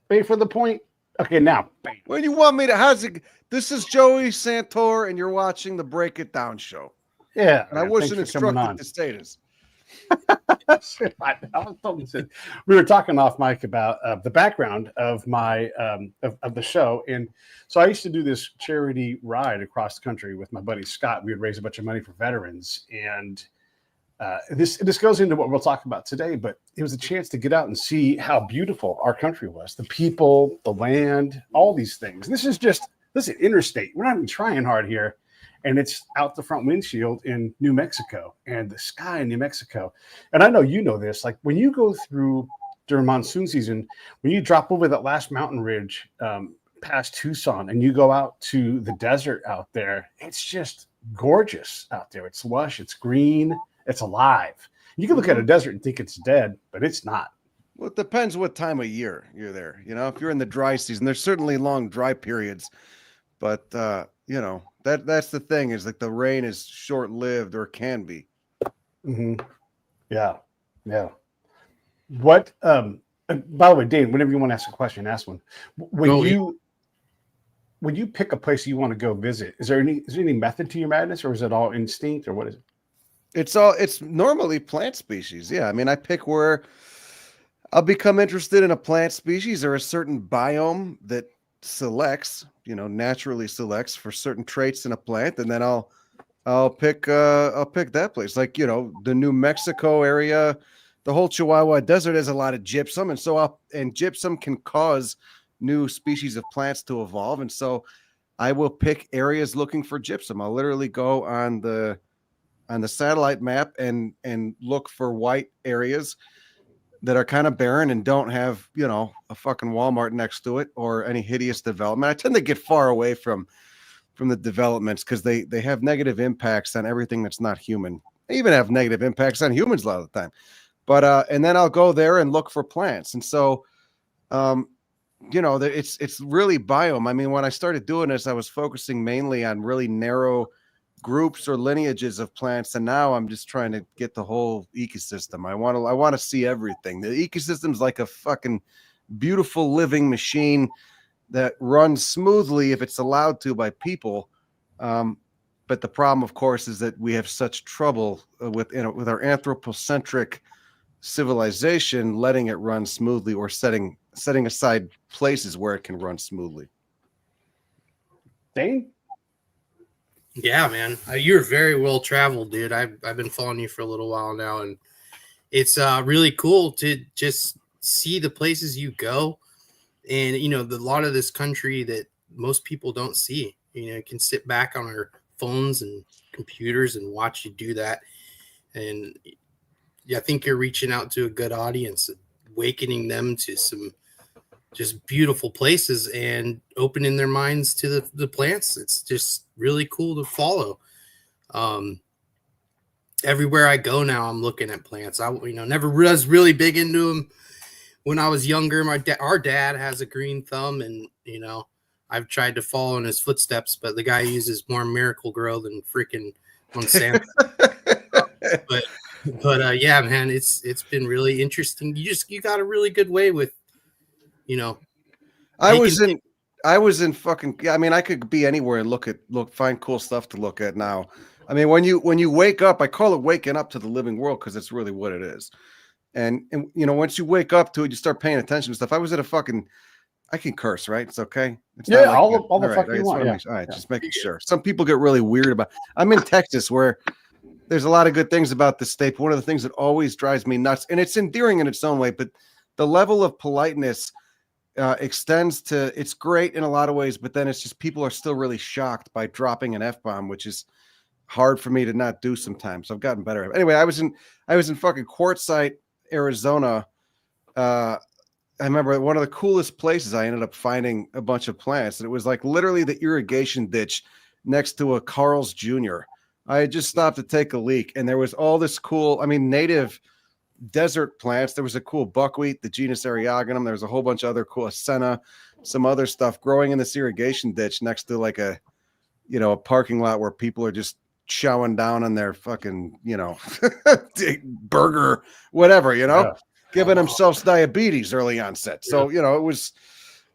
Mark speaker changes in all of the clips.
Speaker 1: Wait for the point. Okay, now. Bam.
Speaker 2: When you want me to, how's it? This is Joey Santore, and you're watching the Break It Down show.
Speaker 1: Yeah.
Speaker 2: And I wasn't instructed to say this.
Speaker 1: We were talking off mic about the background of my of the show, and so I used to do this charity ride across the country with my buddy Scott. We would raise a bunch of money for veterans, and this goes into what we'll talk about today. But it was a chance to get out and see how beautiful our country was, the people, the land, all these things. This is interstate. We're not even trying hard here. And it's out the front windshield in New Mexico and the sky in New Mexico. And I know you know this, like when you go through during monsoon season, when you drop over that last mountain ridge past Tucson and you go out to the desert out there, it's just gorgeous out there. It's lush, it's green, it's alive. You can look at a desert and think it's dead, but it's not.
Speaker 2: Well, it depends what time of year you're there. You know, if you're in the dry season, there's certainly long dry periods, but you know, that's the thing is like the rain is short-lived or can be.
Speaker 1: Mm-hmm. Yeah. What? By the way, Dane, whenever you want to ask a question, ask one. When you pick a place you want to go visit, is there any method to your madness, or is it all instinct, or what is it?
Speaker 2: It's normally plant species. Yeah, I mean, I pick where I'll become interested in a plant species or a certain biome that selects, naturally selects for certain traits in a plant, and then I'll pick that place. Like, the New Mexico area, the whole Chihuahua Desert has a lot of gypsum, and gypsum can cause new species of plants to evolve, and so I will pick areas looking for gypsum. I'll literally go on the satellite map and look for white areas that are kind of barren and don't have, a fucking Walmart next to it or any hideous development. I tend to get far away from the developments because they have negative impacts on everything that's not human. They even have negative impacts on humans a lot of the time. But and then I'll go there and look for plants. And so, it's really biome. I mean, when I started doing this, I was focusing mainly on really narrow groups or lineages of plants, and now I'm just trying to get the whole ecosystem. I want to see everything. The ecosystem's like a fucking beautiful living machine that runs smoothly if it's allowed to by people. But the problem, of course, is that we have such trouble with our anthropocentric civilization letting it run smoothly or setting aside places where it can run smoothly.
Speaker 1: Dane?
Speaker 3: Yeah, man, you're very well traveled, dude. I've been following you for a little while now, and it's really cool to just see the places you go, and a lot of this country that most people don't see. You can sit back on our phones and computers and watch you do that, and I think you're reaching out to a good audience, awakening them to some just beautiful places and opening their minds to the plants. It's just really cool to follow. Everywhere I go now, I'm looking at plants. I never was really big into them when I was younger. Our dad has a green thumb, and I've tried to follow in his footsteps, but the guy uses more Miracle Grow than freaking Monsanto. but yeah, man, it's been really interesting. You got a really good way with
Speaker 2: I was in fucking, I mean, I could be anywhere and find cool stuff to look at now. I mean, when you wake up, I call it waking up to the living world because it's really what it is. And once you wake up to it, you start paying attention to stuff. I was at I can curse, right? It's okay. It's
Speaker 1: yeah, all the fuck you want.
Speaker 2: Yeah. All right, just making sure. Some people get really weird about. I'm in Texas where there's a lot of good things about the state. But one of the things that always drives me nuts, and it's endearing in its own way, but the level of politeness extends to, it's great in a lot of ways, but then it's just people are still really shocked by dropping an F-bomb, which is hard for me to not do sometimes. So I've gotten better at it. Anyway, I was in fucking Quartzsite, Arizona. I remember one of the coolest places I ended up finding a bunch of plants, and it was like literally the irrigation ditch next to a Carl's Jr. I had just stopped to take a leak, and there was all this cool, native desert plants. There was a cool buckwheat, the genus Eriogonum. There was a whole bunch of other cool senna, some other stuff growing in this irrigation ditch next to like a parking lot where people are just chowing down on their fucking, burger, whatever, giving themselves diabetes early onset. So, it was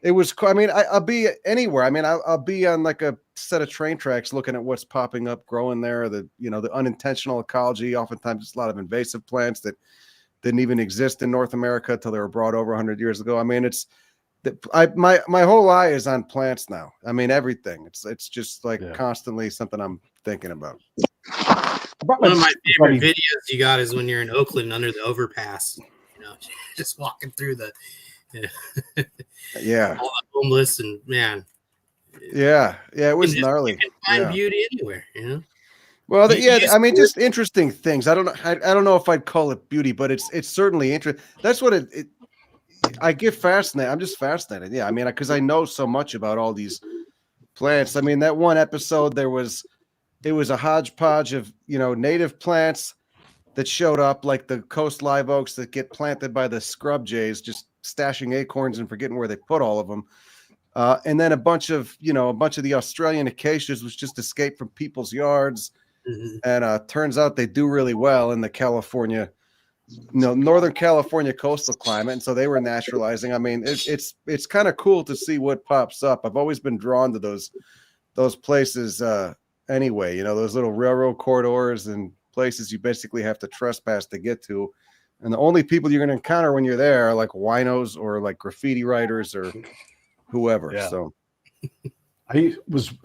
Speaker 2: it was cool. I mean, I'll be anywhere. I mean, I'll be on like a set of train tracks looking at what's popping up, growing there. The unintentional ecology. Oftentimes, it's a lot of invasive plants that didn't even exist in North America until they were brought over 100 years ago. I mean, my whole eye is on plants now. I mean, everything. It's just like constantly something I'm thinking about.
Speaker 3: One of my favorite videos you got is when you're in Oakland under the overpass, just walking through the all the homeless and man.
Speaker 2: Yeah, it was gnarly.
Speaker 3: You can find beauty anywhere,
Speaker 2: Well, I mean, just interesting things. I don't know if I'd call it beauty, but it's certainly interesting. That's what I get fascinated. I'm just fascinated. Yeah, I mean, because I know so much about all these plants. I mean, that one episode it was a hodgepodge of native plants that showed up, like the coast live oaks that get planted by the scrub jays, just stashing acorns and forgetting where they put all of them. And then a bunch of the Australian acacias was just escaped from people's yards. Mm-hmm. And turns out they do really well in the California, Northern California coastal climate. And so they were naturalizing. I mean, it's kind of cool to see what pops up. I've always been drawn to those places anyway, those little railroad corridors and places you basically have to trespass to get to. And the only people you're going to encounter when you're there are like winos or like graffiti writers or whoever. Yeah. So
Speaker 1: I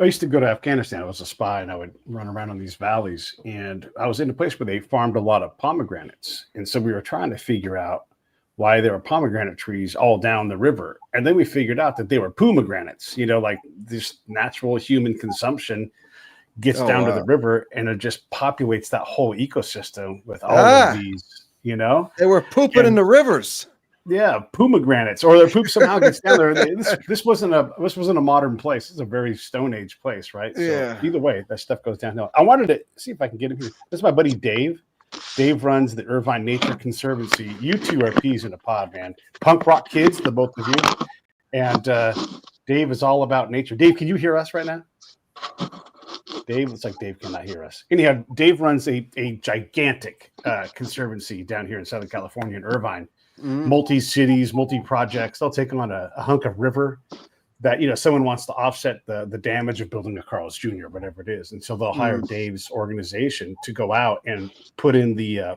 Speaker 1: used to go to Afghanistan. I was a spy, and I would run around in these valleys. And I was in a place where they farmed a lot of pomegranates. And so we were trying to figure out why there were pomegranate trees all down the river. And then we figured out that they were pomegranates, like this natural human consumption gets down to the river, and it just populates that whole ecosystem with all of these,
Speaker 2: They were pooping in the rivers.
Speaker 1: Yeah, pomegranates, or their poop somehow gets down there. This wasn't a modern place. It's a very Stone Age place, right? So either way, that stuff goes downhill. I wanted to see if I can get him here. This is my buddy Dave. Dave runs the Irvine Nature Conservancy. You two are peas in a pod, man. Punk rock kids, the both of you. And Dave is all about nature. Dave, can you hear us right now? Dave, looks like Dave cannot hear us. Anyhow, Dave runs a gigantic conservancy down here in Southern California in Irvine. Multi-cities, multi-projects. They'll take on a hunk of river that someone wants to offset the damage of building a Carl's Jr., whatever it is. And so they'll hire Dave's organization to go out and put in the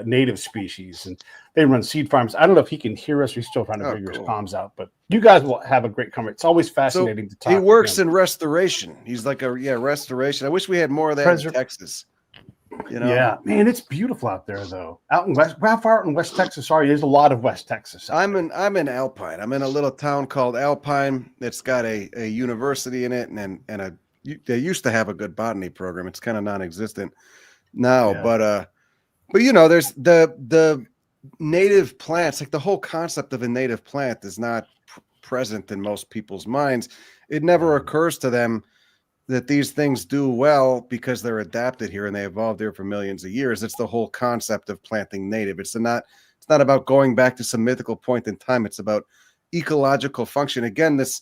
Speaker 1: native species, and they run seed farms. I don't know if he can hear us. We're still trying to figure his comms out, but you guys will have a great conversation. It's always fascinating to talk.
Speaker 2: He works in restoration. He's like restoration. I wish we had more of that in Texas.
Speaker 1: Yeah, man, it's beautiful out there though. Out in West, how far out in West Texas are you? There's a lot of West Texas.
Speaker 2: I'm in Alpine. I'm in a little town called Alpine that's got a university in it, and they used to have a good botany program. It's kind of non-existent now, but there's the native plants. Like the whole concept of a native plant is not present in most people's minds. It never occurs to them that these things do well because they're adapted here and they evolved here for millions of years. It's the whole concept of planting native. It's not about going back to some mythical point in time. It's about ecological function. Again, this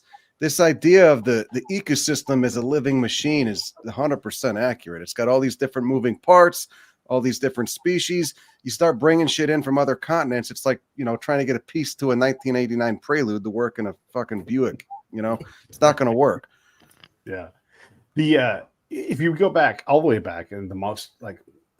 Speaker 2: idea of the ecosystem as a living machine is 100% accurate. It's got all these different moving parts, all these different species. You start bringing shit in from other continents. It's like, trying to get a piece to a 1989 Prelude to work in a fucking Buick. It's not going to work.
Speaker 1: Yeah. If you go back all the way back in the most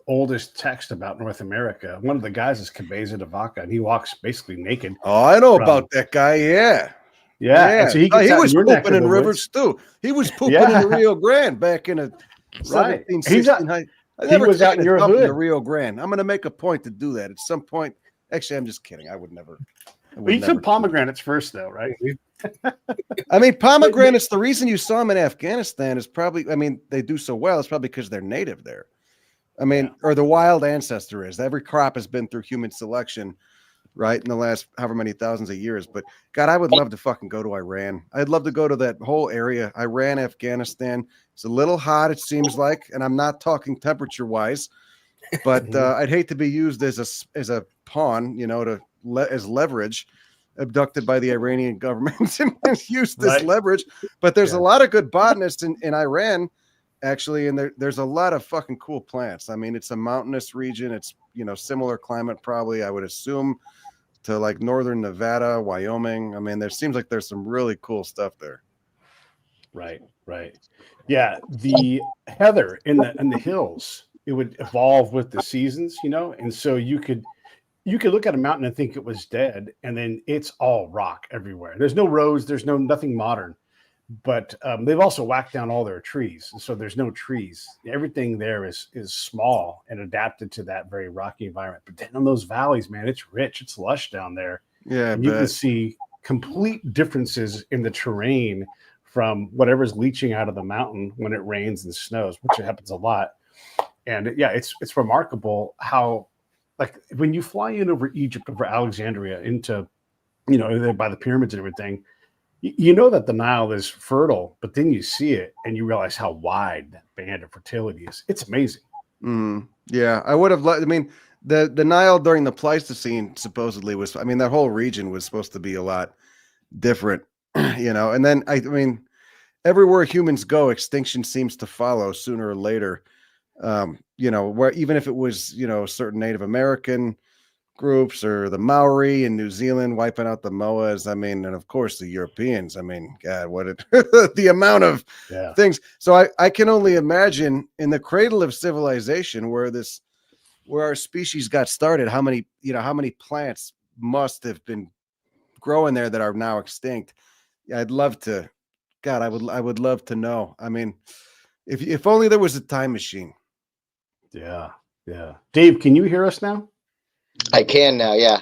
Speaker 1: oldest text about North America, one of the guys is Cabeza de Vaca, and he walks basically naked.
Speaker 2: Oh, I know about that guy. Yeah.
Speaker 1: And so he
Speaker 2: was pooping in rivers too. He was pooping in the Rio Grande back in 1760. He was out in your hood, the Rio Grande. I'm going to make a point to do that at some point. Actually, I'm just kidding. I would never.
Speaker 1: Well, you took pomegranates first, though, right?
Speaker 2: I mean, pomegranates, the reason you saw them in Afghanistan is probably, they do so well. It's probably because they're native there. Or the wild ancestor is. Every crop has been through human selection, right, in the last however many thousands of years. But, God, I would love to fucking go to Iran. I'd love to go to that whole area, Iran, Afghanistan. It's a little hot, it seems like, and I'm not talking temperature-wise, but I'd hate to be used as a pawn, as leverage, abducted by the Iranian government and used this leverage. But there's a lot of good botanists in Iran, actually, and there's a lot of fucking cool plants. It's a mountainous region. It's, similar climate probably, I would assume, to like northern Nevada, Wyoming. I mean, there seems like there's some really cool stuff there.
Speaker 1: Right. Yeah, the heather in the hills, it would evolve with the seasons, and so you could look at a mountain and think it was dead, and then it's all rock everywhere. There's no roads, there's nothing modern, but they've also whacked down all their trees, and so there's no trees. Everything there is small and adapted to that very rocky environment. But then in those valleys, man, it's rich, it's lush down there.
Speaker 2: Yeah,
Speaker 1: and you can see complete differences in the terrain from whatever's leaching out of the mountain when it rains and snows, which happens a lot. And yeah, it's remarkable how, like, when you fly in over Egypt, over Alexandria, into, by the pyramids and everything, you know that the Nile is fertile, but then you see it and you realize how wide that band of fertility is. It's amazing.
Speaker 2: Yeah, I would have. I mean, the Nile during the Pleistocene supposedly was. I mean, that whole region was supposed to be a lot different, And then I mean, everywhere humans go, extinction seems to follow sooner or later. Where even if it was, certain Native American groups or the Maori in New Zealand wiping out the Moas. I mean, and of course the Europeans. I mean, God, the amount of things. So I can only imagine in the cradle of civilization where our species got started, how many plants must have been growing there that are now extinct. I'd love to, God, I would love to know. I mean, if only there was a time machine.
Speaker 1: Yeah. Dave, can you hear us now?
Speaker 4: I can now, yeah.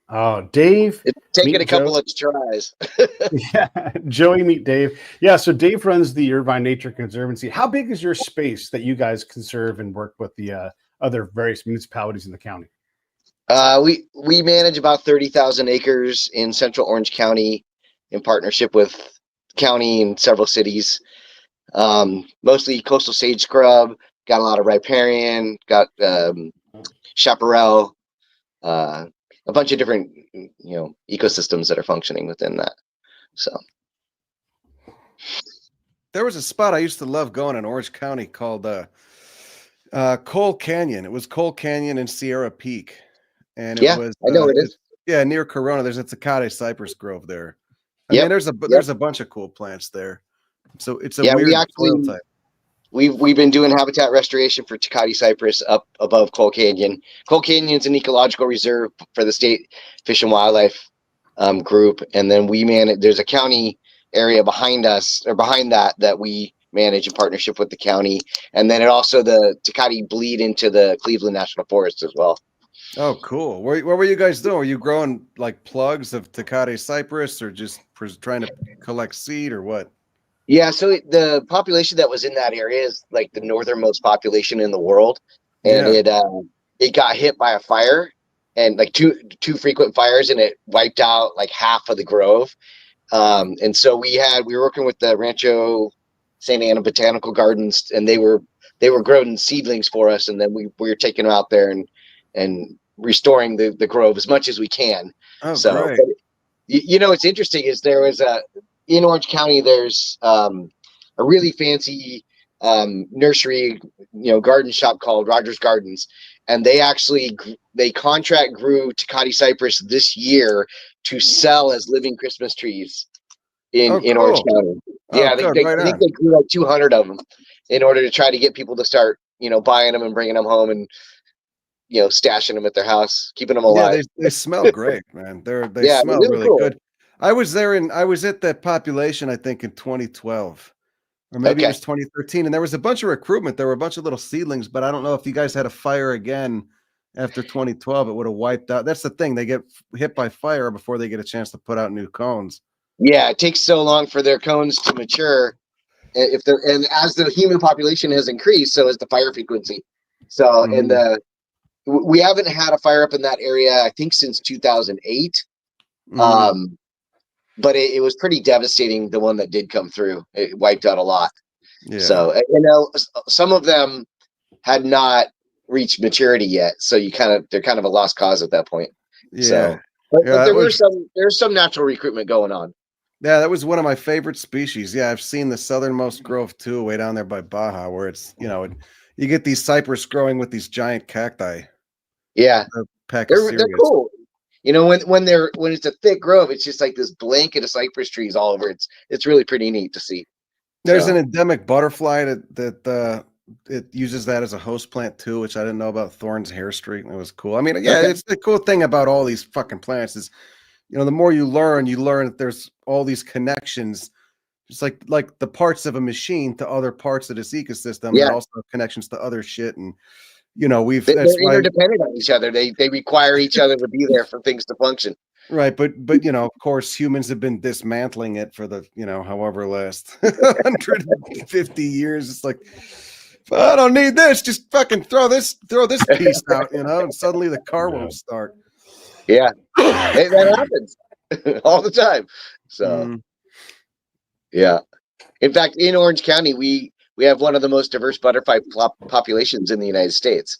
Speaker 1: Oh, Dave.
Speaker 4: It's taken a couple of tries.
Speaker 1: Yeah, Joey, meet Dave. Yeah, so Dave runs the Irvine Nature Conservancy. How big is your space that you guys conserve and work with the other various municipalities in the county?
Speaker 4: We manage about 30,000 acres in Central Orange County in partnership with county and several cities. Mostly coastal sage scrub, got a lot of riparian, got chaparral, a bunch of different ecosystems that are functioning within that. So
Speaker 2: there was a spot I used to love going in Orange County called Coal Canyon. It was Coal Canyon and Sierra Peak, and it was
Speaker 4: I know it is.
Speaker 2: Yeah, near Corona. There's a Tecate cypress grove there. I mean, there's a bunch of cool plants there. So it's a weird soil type.
Speaker 4: We've been doing habitat restoration for Tecate cypress up above Coal Canyon. Coal Canyon is an ecological reserve for the state Fish and Wildlife group, and then we manage. There's a county area behind us or behind that we manage in partnership with the county, and then the Tecate bleed into the Cleveland National Forest as well.
Speaker 2: Oh, cool. What were you guys doing? Were you growing like plugs of Tecate cypress, or just trying to collect seed, or what?
Speaker 4: Yeah, so the population that was in that area is like the northernmost population in the world, and it got hit by a fire, and like two frequent fires, and it wiped out like half of the grove. And so we were working with the Rancho Santa Ana Botanical Gardens, and they were growing seedlings for us, and then we were taking them out there and restoring the grove as much as we can.
Speaker 2: Oh,
Speaker 4: so
Speaker 2: great.
Speaker 4: What's interesting is there was in Orange County, there's a really fancy nursery, garden shop called Rogers Gardens, and they contract grew Tecate cypress this year to sell as living Christmas trees in Orange County. Yeah, I think they grew like 200 of them in order to try to get people to start, buying them and bringing them home and stashing them at their house, keeping them alive.
Speaker 2: Yeah, they smell great, man. They smell really cool. Good. I was at that population, I think, in 2012, or maybe it was 2013, and there was a bunch of recruitment. There were a bunch of little seedlings, but I don't know if you guys had a fire again after 2012, it would have wiped out. That's the thing. They get hit by fire before they get a chance to put out new cones.
Speaker 4: Yeah, it takes so long for their cones to mature. And as the human population has increased, so has the fire frequency. So we haven't had a fire up in that area, I think, since 2008. But it was pretty devastating, the one that did come through. It wiped out a lot. Yeah. So, some of them had not reached maturity yet. So they're kind of a lost cause at that point.
Speaker 2: Yeah.
Speaker 4: So, but there's some natural recruitment going on.
Speaker 2: Yeah, that was one of my favorite species. Yeah, I've seen the southernmost grove too, way down there by Baja, where it's, you get these cypress growing with these giant cacti.
Speaker 4: Yeah.
Speaker 2: They're
Speaker 4: cool. You know, when it's a thick grove, it's just like this blanket of cypress trees all over. It's really pretty neat to see.
Speaker 2: There's
Speaker 4: So,
Speaker 2: an endemic butterfly that it uses that as a host plant too, which I didn't know about. Thorn's hair streak. It was cool. I mean, yeah,
Speaker 4: okay.
Speaker 2: it's the cool thing about all these fucking plants is, the more you learn that there's all these connections, just like the parts of a machine to other parts of this ecosystem
Speaker 4: Yeah,
Speaker 2: that also have connections to other shit. And that's
Speaker 4: they're
Speaker 2: why.
Speaker 4: interdependent on each other. They require each other to be there for things to function.
Speaker 2: Right, but of course, humans have been dismantling it for the however last 150 years. It's like, I don't need this. Just fucking throw this piece out, and suddenly the car won't start.
Speaker 4: Yeah, that happens all the time. So, yeah. In fact, in Orange County, we have one of the most diverse butterfly populations in the United States.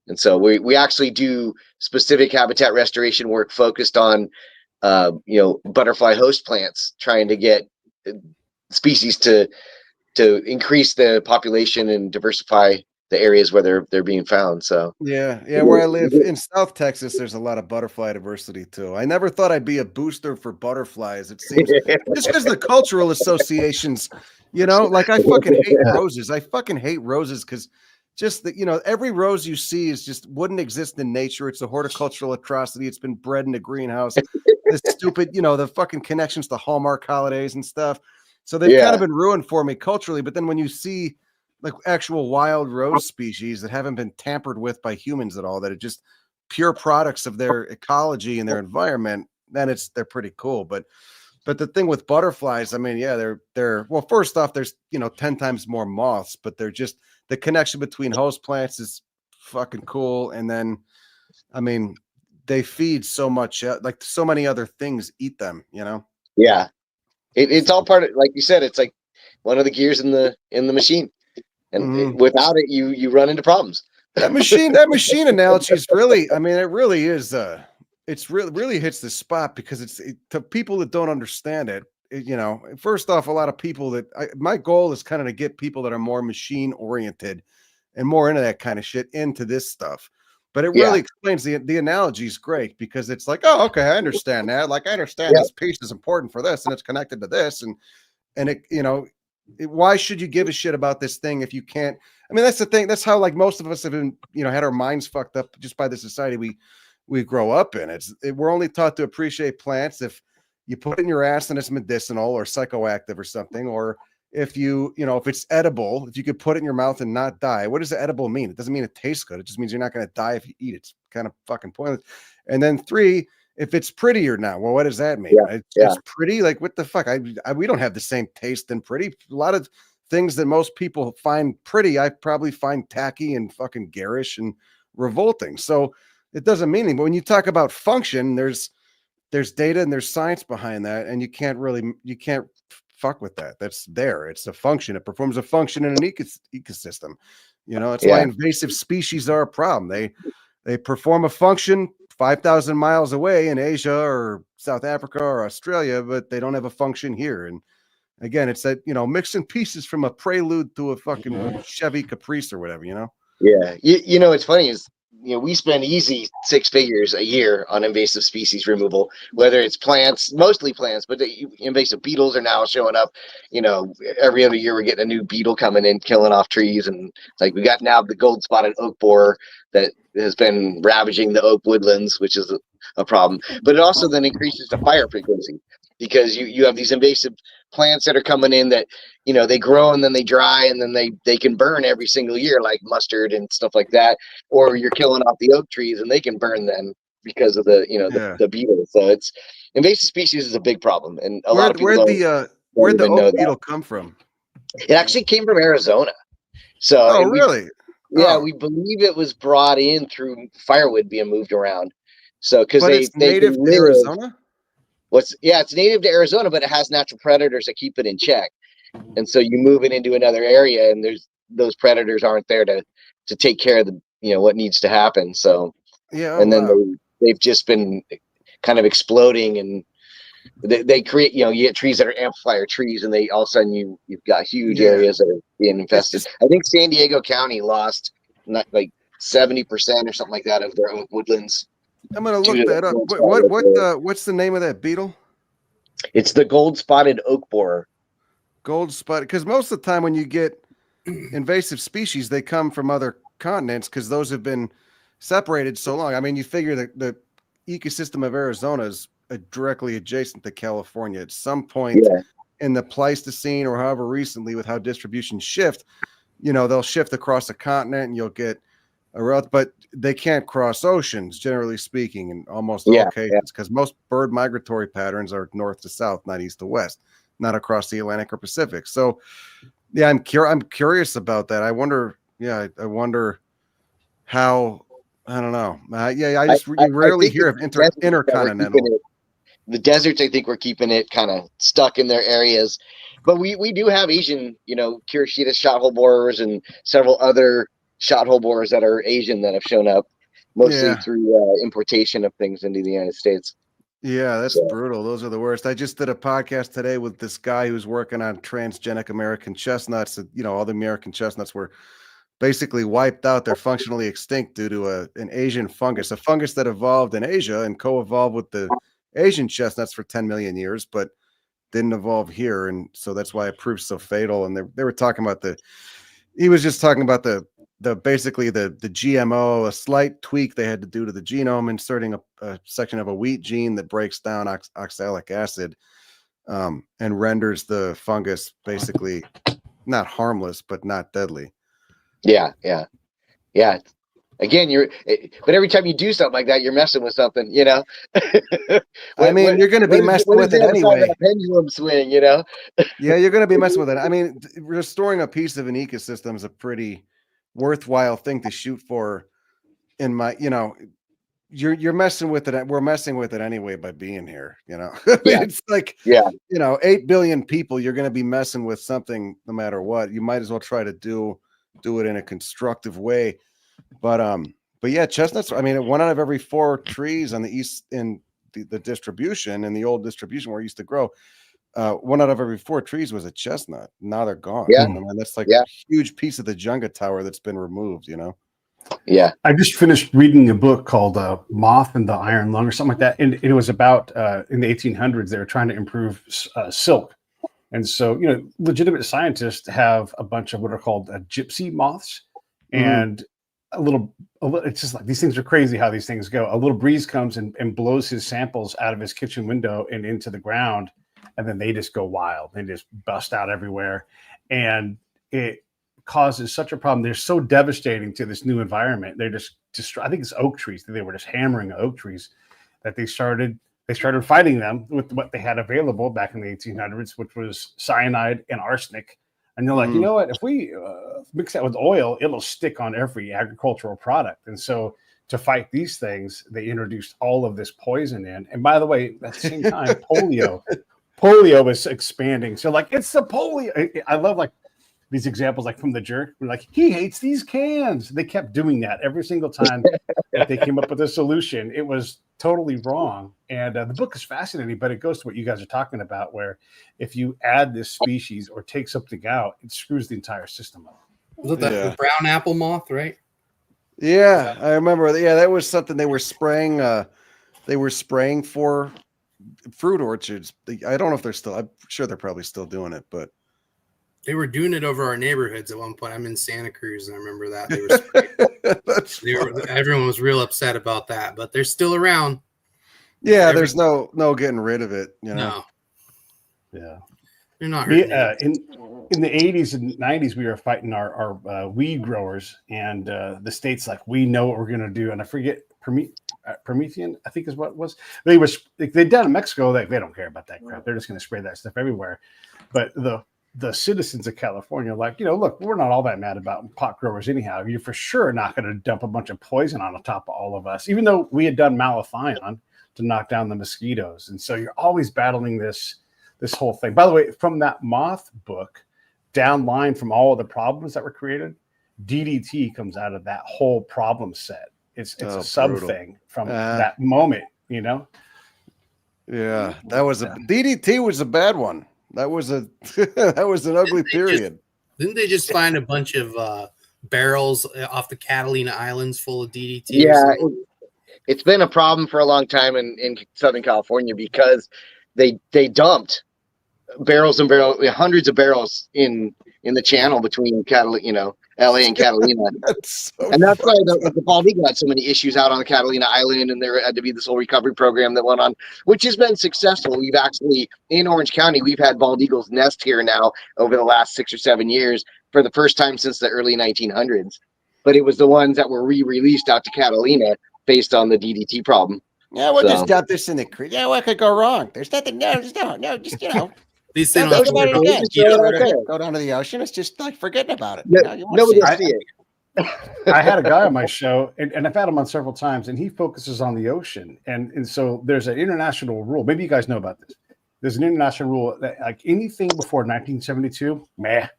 Speaker 4: And so we actually do specific habitat restoration work focused on, butterfly host plants, trying to get species to increase the population and diversify the areas where they're being found. So
Speaker 2: yeah, where I live in South Texas, there's a lot of butterfly diversity too. I never thought I'd be a booster for butterflies. It seems just because the cultural associations, like I fucking hate roses. I fucking hate roses because just that, every rose you see wouldn't exist in nature. It's a horticultural atrocity. It's been bred in a greenhouse. This stupid, the fucking connections to Hallmark holidays and stuff. So they've kind of been ruined for me culturally. But then when you see like actual wild rose species that haven't been tampered with by humans at all, that are just pure products of their ecology and their environment, then they're pretty cool. But the thing with butterflies, I mean, yeah, they're well, first off, there's 10 times more moths, but they're just the connection between host plants is fucking cool. And then, I mean, they feed so much, like so many other things eat them,
Speaker 4: Yeah, it's all part of, like you said, it's like one of the gears in the machine, and without it, you run into problems.
Speaker 2: That machine analogy is really, I mean, it really is. It's really hits the spot because to people that don't understand it. First off, a lot of people my goal is kind of to get people that are more machine oriented and more into that kind of shit into this stuff. But it really explains the analogy is great because it's like, oh, okay, I understand that. Like I understand this piece is important for this and it's connected to this. And it, why should you give a shit about this thing if you can't? I mean, that's the thing. That's how like most of us have been, had our minds fucked up just by the society we grow up in. We're only taught to appreciate plants if you put it in your ass and it's medicinal or psychoactive or something, or if if it's edible, if you could put it in your mouth and not die. What does edible mean? It doesn't mean it tastes good. It just means you're not going to die if you eat it. It's kind of fucking pointless. And then 3, if it's pretty or not. Well, what does that mean? It's pretty. Like what the fuck? We don't have the same taste in pretty. A lot of things that most people find pretty, I probably find tacky and fucking garish and revolting. So it doesn't mean anything. But when you talk about function, there's data and there's science behind that, and you can't fuck with that. That's there. It's a function. It performs a function in an ecosystem. It's why invasive species are a problem. They perform a function 5,000 miles away in Asia or South Africa or Australia, but they don't have a function here. And again, it's that, mixing pieces from a Prelude to a fucking Chevy Caprice or whatever,
Speaker 4: Yeah. What's funny is, we spend easy 6 figures a year on invasive species removal, whether it's plants, mostly plants, but the invasive beetles are now showing up. Every other year we're getting a new beetle coming in, killing off trees. And like we got now the gold spotted oak borer that has been ravaging the oak woodlands, which is a problem. But it also then increases the fire frequency because you have these invasive plants that are coming in that, they grow and then they dry and then they can burn every single year, like mustard and stuff like that. Or you're killing off the oak trees and they can burn then because of the beetles. So it's invasive species is a big problem. And a lot of people
Speaker 2: where'd the oak beetle come from?
Speaker 4: It actually came from Arizona. So
Speaker 2: really?
Speaker 4: We believe it was brought in through firewood being moved around. So because
Speaker 2: it's native to Arizona?
Speaker 4: It's native to Arizona, but it has natural predators that keep it in check. And so you move it into another area and those predators aren't there to take care of what needs to happen. So they've just been kind of exploding, and they create, you get trees that are amplifier trees, and they all of a sudden you've got huge areas that are being infested. I think San Diego County lost not like 70% or something like that of their own woodlands.
Speaker 2: I'm gonna
Speaker 4: Due
Speaker 2: look
Speaker 4: to the
Speaker 2: that up.
Speaker 4: gold spotted oak borer.
Speaker 2: What's the name of that beetle?
Speaker 4: It's the gold spotted oak borer.
Speaker 2: Gold spot. Because most of the time when you get invasive species, they come from other continents because those have been separated so long. I mean, you figure that the ecosystem of Arizona is directly adjacent to California. At some point
Speaker 4: Yeah.
Speaker 2: in the Pleistocene or however recently, with how distributions shift, they'll shift across a continent and you'll get a route, but they can't cross oceans, generally speaking, in almost all cases, because most bird migratory patterns are north to south, not east to west, not across the Atlantic or Pacific. So, yeah, I'm curious about that. I wonder how. I don't know. You rarely hear of intercontinental.
Speaker 4: The deserts, I think we're keeping it kind of stuck in their areas, but we do have Asian, Kirishita shot-hole borers and several other shot-hole borers that are Asian that have shown up, mostly through importation of things into the United States.
Speaker 2: Yeah, that's brutal. Those are the worst. I just did a podcast today with this guy who's working on transgenic American chestnuts. All the American chestnuts were basically wiped out. They're functionally extinct due to an Asian fungus, a fungus that evolved in Asia and co-evolved with the Asian chestnuts for 10 million years, but didn't evolve here. And so that's why it proved so fatal. And they were talking about he was just talking about the basically the GMO, a slight tweak they had to do to the genome, inserting a section of a wheat gene that breaks down oxalic acid and renders the fungus basically not harmless, but not deadly.
Speaker 4: Yeah. Again, but every time you do something like that, you're messing with something,
Speaker 2: I mean, you're going to be messing with it anyway.
Speaker 4: Pendulum swing,
Speaker 2: Yeah, you're going to be messing with it. I mean, restoring a piece of an ecosystem is a pretty worthwhile thing to shoot for. You're messing with it. We're messing with it anyway by being here. It's like 8 billion people. You're going to be messing with something no matter what. You might as well try to do it in a constructive way. But yeah, chestnuts. I mean, 1 out of every 4 trees on the east in the distribution, in the old distribution where it used to grow, 1 out of every 4 trees was a chestnut. Now they're gone.
Speaker 4: Yeah,
Speaker 2: I mean, that's like a huge piece of the Jenga tower that's been removed.
Speaker 4: Yeah.
Speaker 1: I just finished reading a book called Moth and the Iron Lung or something like that. And it was about in the 1800s, they were trying to improve silk. And so, legitimate scientists have a bunch of what are called gypsy moths. And it's just like, these things are crazy how these things go. A little breeze comes and blows his samples out of his kitchen window and into the ground. And then they just go wild. They just bust out everywhere. And it causes such a problem. They're so devastating to this new environment. They're just I think it's oak trees. They were just hammering oak trees that they started fighting them with what they had available back in the 1800s, which was cyanide and arsenic. And they're like, you know what? If we mix that with oil, it'll stick on every agricultural product. And so to fight these things, they introduced all of this poison in. And by the way, at the same time, polio is expanding. So like, it's the polio. I love like these examples, like from The Jerk, we're like, he hates these cans. They kept doing that every single time that they came up with a solution. It was totally wrong. And the book is fascinating, but it goes to what you guys are talking about, where if you add this species or take something out, it screws the entire system up.
Speaker 3: Was that the brown apple moth, right?
Speaker 2: Yeah, I remember. Yeah, that was something they were spraying. They were spraying for fruit orchards. I don't know if they're still. I'm sure they're probably still doing it, but
Speaker 3: they were doing it over our neighborhoods at one point. I'm in Santa Cruz, and I remember that they were everyone was real upset about that, but they're still around.
Speaker 2: Yeah, there's no getting rid of it. No.
Speaker 1: Yeah,
Speaker 3: they're not.
Speaker 1: In the 80s and 90s, we were fighting our weed growers, and the state's like, we know what we're going to do. And I forget, Promethean, I think is what it was. They down in Mexico, they don't care about that crap. They're just going to spray that stuff everywhere. But the citizens of California are like, look, we're not all that mad about pot growers anyhow. You're for sure not going to dump a bunch of poison on the top of all of us, even though we had done malathion to knock down the mosquitoes. And so you're always battling this whole thing. By the way, from that moth book, down line from all of the problems that were created, DDT comes out of that whole problem set. It's a sub thing from that moment, Yeah,
Speaker 2: that was DDT was a bad one. That was an ugly period.
Speaker 3: Didn't they just find a bunch of barrels off the Catalina Islands full of DDT?
Speaker 4: Yeah, It's been a problem for a long time in Southern California because they dumped barrels and barrels, hundreds of barrels in the channel between LA and Catalina.
Speaker 2: That's so
Speaker 4: And that's why
Speaker 2: funny.
Speaker 4: the Bald Eagle had so many issues out on Catalina Island, and there had to be this whole recovery program that went on, which has been successful. We've actually, in Orange County, we've had bald eagles nest here now over the last 6 or 7 years for the first time since the early 1900s. But it was the ones that were re-released out to Catalina based on the DDT problem.
Speaker 2: Yeah, we'll
Speaker 4: So-
Speaker 2: just dump this in the creek. Yeah, what could go wrong? There's nothing. No, just just
Speaker 3: These things
Speaker 2: don't
Speaker 3: don't
Speaker 2: think about it
Speaker 3: have to
Speaker 2: again.
Speaker 3: keep it.
Speaker 4: Okay.
Speaker 2: Go down to the ocean. It's just like forgetting about it.
Speaker 4: No-
Speaker 2: You know, you wanna
Speaker 4: nobody
Speaker 2: see
Speaker 4: will
Speaker 2: it.
Speaker 4: see it.
Speaker 1: I had a guy on my show, and I've had him on several times, and he focuses on the ocean. And so there's an international rule. Maybe you guys know about this. There's an international rule that like anything before 1972,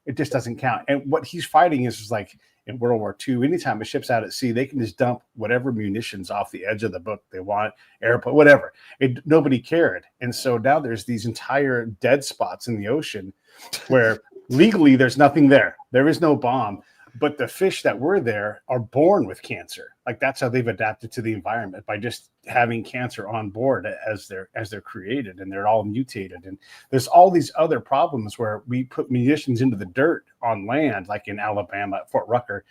Speaker 1: it just doesn't count. And what he's fighting is like in World War II, anytime a ship's out at sea, they can just dump whatever munitions off the edge of the boat they want, airplane, whatever. Nobody cared. And so now there's these entire dead spots in the ocean where legally there's nothing there. There is no bomb. But the fish that were there are born with cancer. Like that's how they've adapted to the environment, by just having cancer on board as they're created, and they're all mutated. And there's all these other problems where we put munitions into the dirt on land, like in Alabama at Fort Rucker,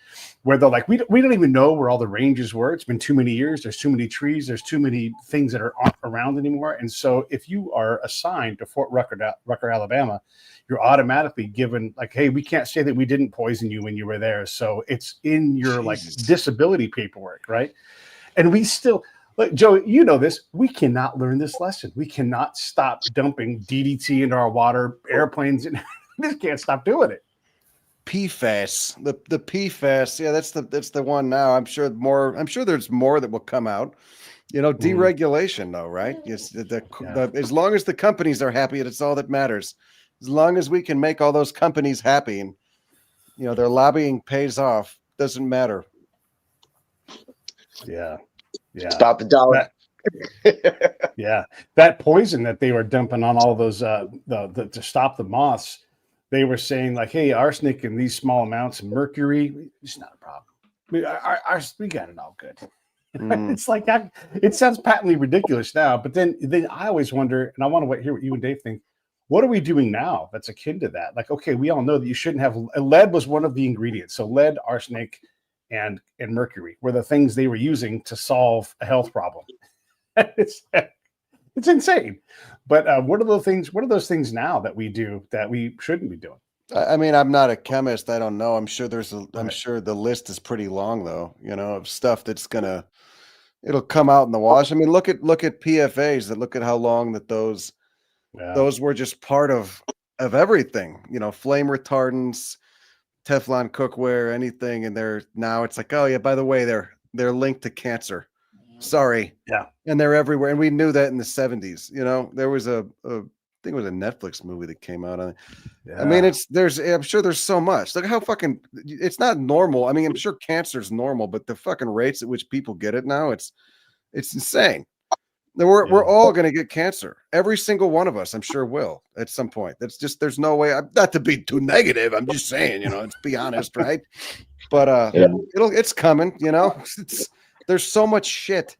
Speaker 1: where they're like, we don't even know where all the ranges were. It's been too many years. There's too many trees. There's too many things that aren't around anymore. And so if you are assigned to Fort Rucker, Alabama, you're automatically given like, hey, we can't say that we didn't poison you when you were there. So it's in your like disability paperwork, right? And we still, like Joe, you know this, we cannot learn this lesson. We cannot stop dumping DDT into our water, airplanes, and we just can't stop doing it.
Speaker 2: PFAS, the PFAS, yeah, that's the one now. I'm sure there's more that will come out. You know, deregulation though, right? Yes, as long as the companies are happy, it's all that matters. As long as we can make all those companies happy and, you know, their lobbying pays off, doesn't matter.
Speaker 1: Yeah.
Speaker 4: Stop the dollar.
Speaker 1: That poison that they were dumping on all those to stop the moths, they were saying like, hey, arsenic in these small amounts, mercury, it's not a problem. We got it all good. It's like that. It sounds patently ridiculous now, but then I always wonder, and I want to hear what you and Dave think. What are we doing now that's akin to that? Like, okay, we all know that you shouldn't have lead was one of the ingredients. So lead, arsenic, and mercury were the things they were using to solve a health problem. It's insane. But what are those things now that we do that we shouldn't be doing?
Speaker 2: I mean, I'm not a chemist. I don't know. I'm sure I'm sure the list is pretty long though, you know, of stuff that's it'll come out in the wash. I mean, look at PFAs, look at how long that those were just part of everything, you know, flame retardants, Teflon cookware, anything. And now it's like, oh yeah, by the way, they're linked to cancer. Sorry.
Speaker 1: Yeah.
Speaker 2: And they're everywhere. And we knew that in the 70s, you know, there was I think it was a Netflix movie that came out on it. Yeah. I mean, I'm sure there's so much. Look how it's not normal. I mean, I'm sure cancer is normal, but the fucking rates at which people get it now, it's insane. We're all going to get cancer. Every single one of us, I'm sure, will at some point. That's just, there's no way. Not to be too negative. I'm just saying, you know, let's be honest, right? But it's coming. You know, there's so much shit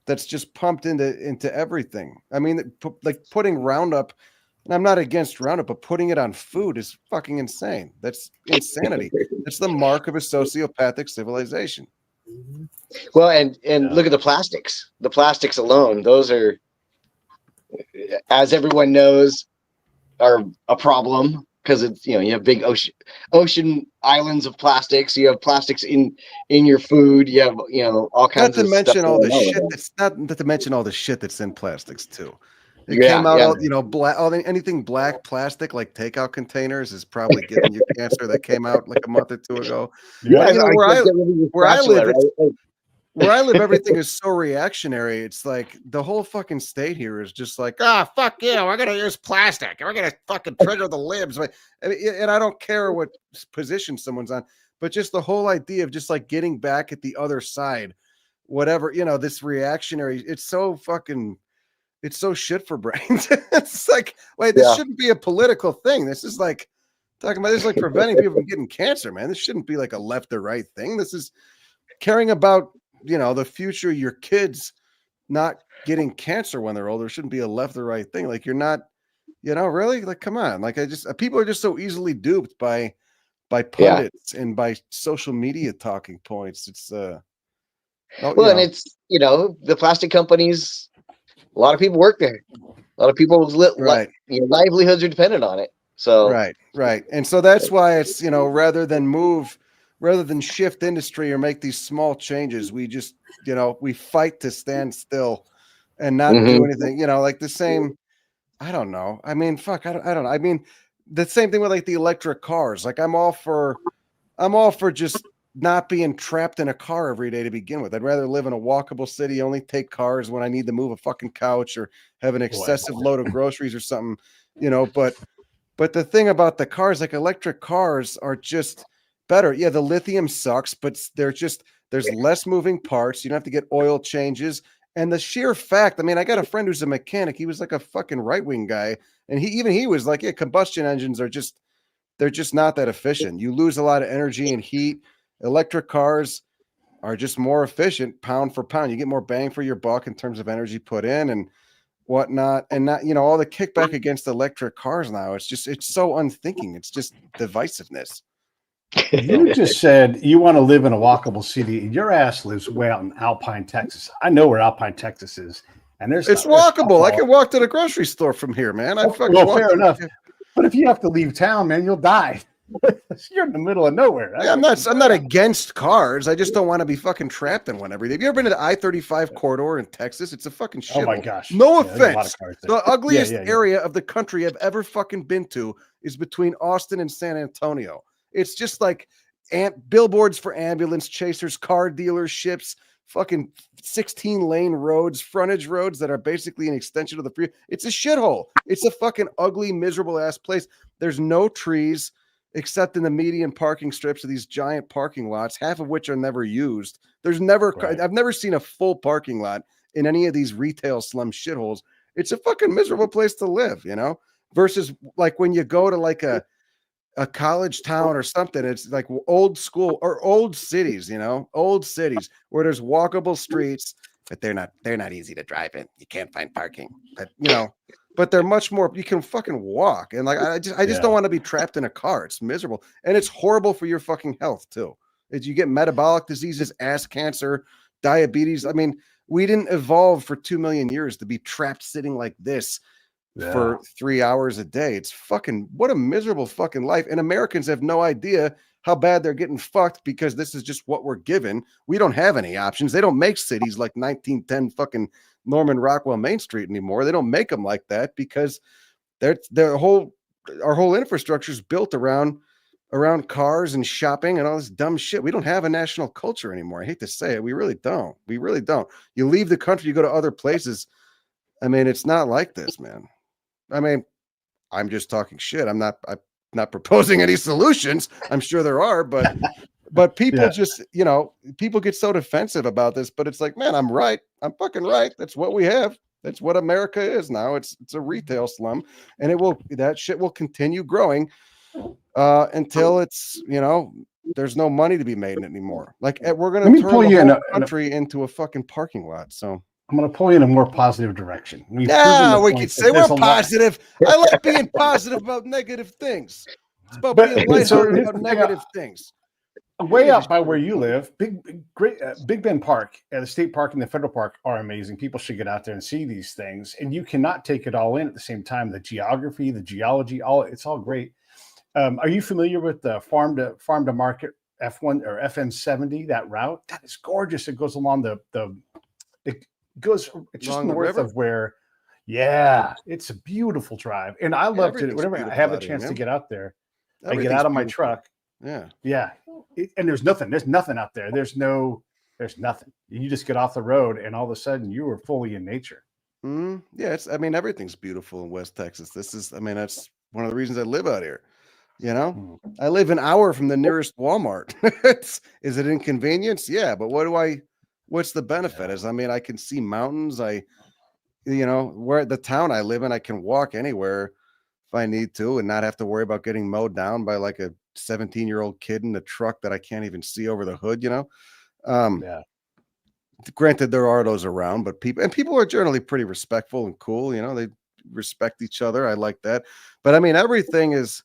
Speaker 2: that's just pumped into everything. I mean, like putting Roundup. And I'm not against Roundup, but putting it on food is fucking insane. That's insanity. That's the mark of a sociopathic civilization.
Speaker 4: Well, and look at the plastics. The plastics alone, those are, as everyone knows, are a problem because it's, you know, you have big ocean islands of plastics. You have plastics in your food. You have, you know, all kinds of stuff.
Speaker 2: Not to mention all the shit that's in plastics too. It came out, you know, anything black plastic like takeout containers is probably giving you cancer. That came out like a month or two ago.
Speaker 1: Yeah,
Speaker 2: you know, where I live, everything is so reactionary. It's like the whole fucking state here is just like, fuck yeah, we're gonna use plastic. We're gonna fucking trigger the libs. And I don't care what position someone's on, but just the whole idea of just like getting back at the other side, whatever, you know, this reactionary. It's so shit for brains. It's like, wait, this shouldn't be a political thing. This is like preventing people from getting cancer, man. This shouldn't be like a left or right thing. This is caring about the future of your kids not getting cancer when they're older shouldn't be a left or right thing. Like, you're not, really, like, come on. Like, people are just so easily duped by pundits and by social media talking points. It's
Speaker 4: and it's the plastic companies. A lot of people work there. A lot of people's livelihoods are dependent on it. So
Speaker 2: right. And so that's why it's, rather than shift industry or make these small changes, we just, we fight to stand still and not do anything, like the same. I don't know. I mean, fuck, I don't know. I mean, the same thing with like the electric cars. Like, I'm all for just not being trapped in a car every day to begin with. I'd rather live in a walkable city, only take cars when I need to move a fucking couch or have an excessive load of groceries or something, but the thing about the cars, like, electric cars are just better. Yeah, the lithium sucks, but there's less moving parts. You don't have to get oil changes. And the sheer fact, I mean, I got a friend who's a mechanic. He was like a fucking right-wing guy. And he was like, yeah, combustion engines they're just not that efficient. You lose a lot of energy and heat. Electric cars are just more efficient pound for pound. You get more bang for your buck in terms of energy put in and whatnot. And not, all the kickback against electric cars now, it's so unthinking. It's just divisiveness.
Speaker 1: You just said you want to live in a walkable city. Your ass lives way out in Alpine, Texas. I know where Alpine, Texas is, and it's
Speaker 2: walkable. I can walk to the grocery store from here, man.
Speaker 1: Fair enough. But if you have to leave town, man, you'll die. You're in the middle of nowhere.
Speaker 2: Yeah, I'm not against cars. I just don't want to be fucking trapped in one every day. Have you ever been to the I-35 corridor in Texas? It's a fucking shit.
Speaker 1: Oh my gosh.
Speaker 2: No offense. The ugliest area of the country I've ever fucking been to is between Austin and San Antonio. It's just like billboards for ambulance chasers, car dealerships, fucking 16-lane roads, frontage roads that are basically an extension of the freeway. It's a shithole. It's a fucking ugly, miserable ass place. There's no trees except in the median parking strips of these giant parking lots, half of which are never used. I've never seen a full parking lot in any of these retail slum shitholes. It's a fucking miserable place to live, versus like when you go to like a college town or something, it's like old school or old cities, old cities where there's walkable streets, but they're not easy to drive in. You can't find parking, but they're much more, you can fucking walk. And like, I just don't want to be trapped in a car. It's miserable. And it's horrible for your fucking health too. You get metabolic diseases, ass cancer, diabetes. I mean, we didn't evolve for 2 million years to be trapped sitting like this for 3 hours a day. It's fucking, what a miserable fucking life. And Americans have no idea how bad they're getting fucked because this is just what we're given. We don't have any options. They don't make cities like 1910 fucking Norman Rockwell Main Street anymore. They don't make them like that because our whole infrastructure is built around cars and shopping and all this dumb shit. We don't have a national culture anymore. I hate to say it. We really don't. You leave the country, you go to other places. I mean, it's not like this, man. I mean, I'm just talking shit. I'm not proposing any solutions. I'm sure there are, but people just, people get so defensive about this, but it's like, man, I'm right. I'm fucking right. That's what we have. That's what America is now. It's a retail slum, and that shit will continue growing until it's, there's no money to be made in it anymore. Like, we're going to turn the whole country into a fucking parking lot. So
Speaker 1: I'm going to pull you in a more positive direction.
Speaker 2: We could say we're positive. I like being positive about negative things. It's about being lighthearted about negative things.
Speaker 1: Way out by where you live, Big Bend Park, the state park and the federal park are amazing. People should get out there and see these things, and you cannot take it all in at the same time. The geography, the geology, it's all great. Are you familiar with the farm to market F1 or FN70? That route, that is gorgeous. It goes along it's just north of where. Yeah, it's a beautiful drive, and I loved it. Whenever I have a chance to get out there, I get out of my truck. Yeah. And there's nothing out there. There's nothing. You just get off the road and all of a sudden you are fully in nature.
Speaker 2: Yeah. Everything's beautiful in West Texas. That's one of the reasons I live out here. I live an hour from the nearest Walmart. Is it inconvenience? Yeah. But what's the benefit is, I can see mountains. Where the town I live in, I can walk anywhere if I need to and not have to worry about getting mowed down by like a 17-year-old kid in a truck that I can't even see over the hood, Granted, there are those around, but people are generally pretty respectful and cool. You know, they respect each other. I like that. But I mean, everything is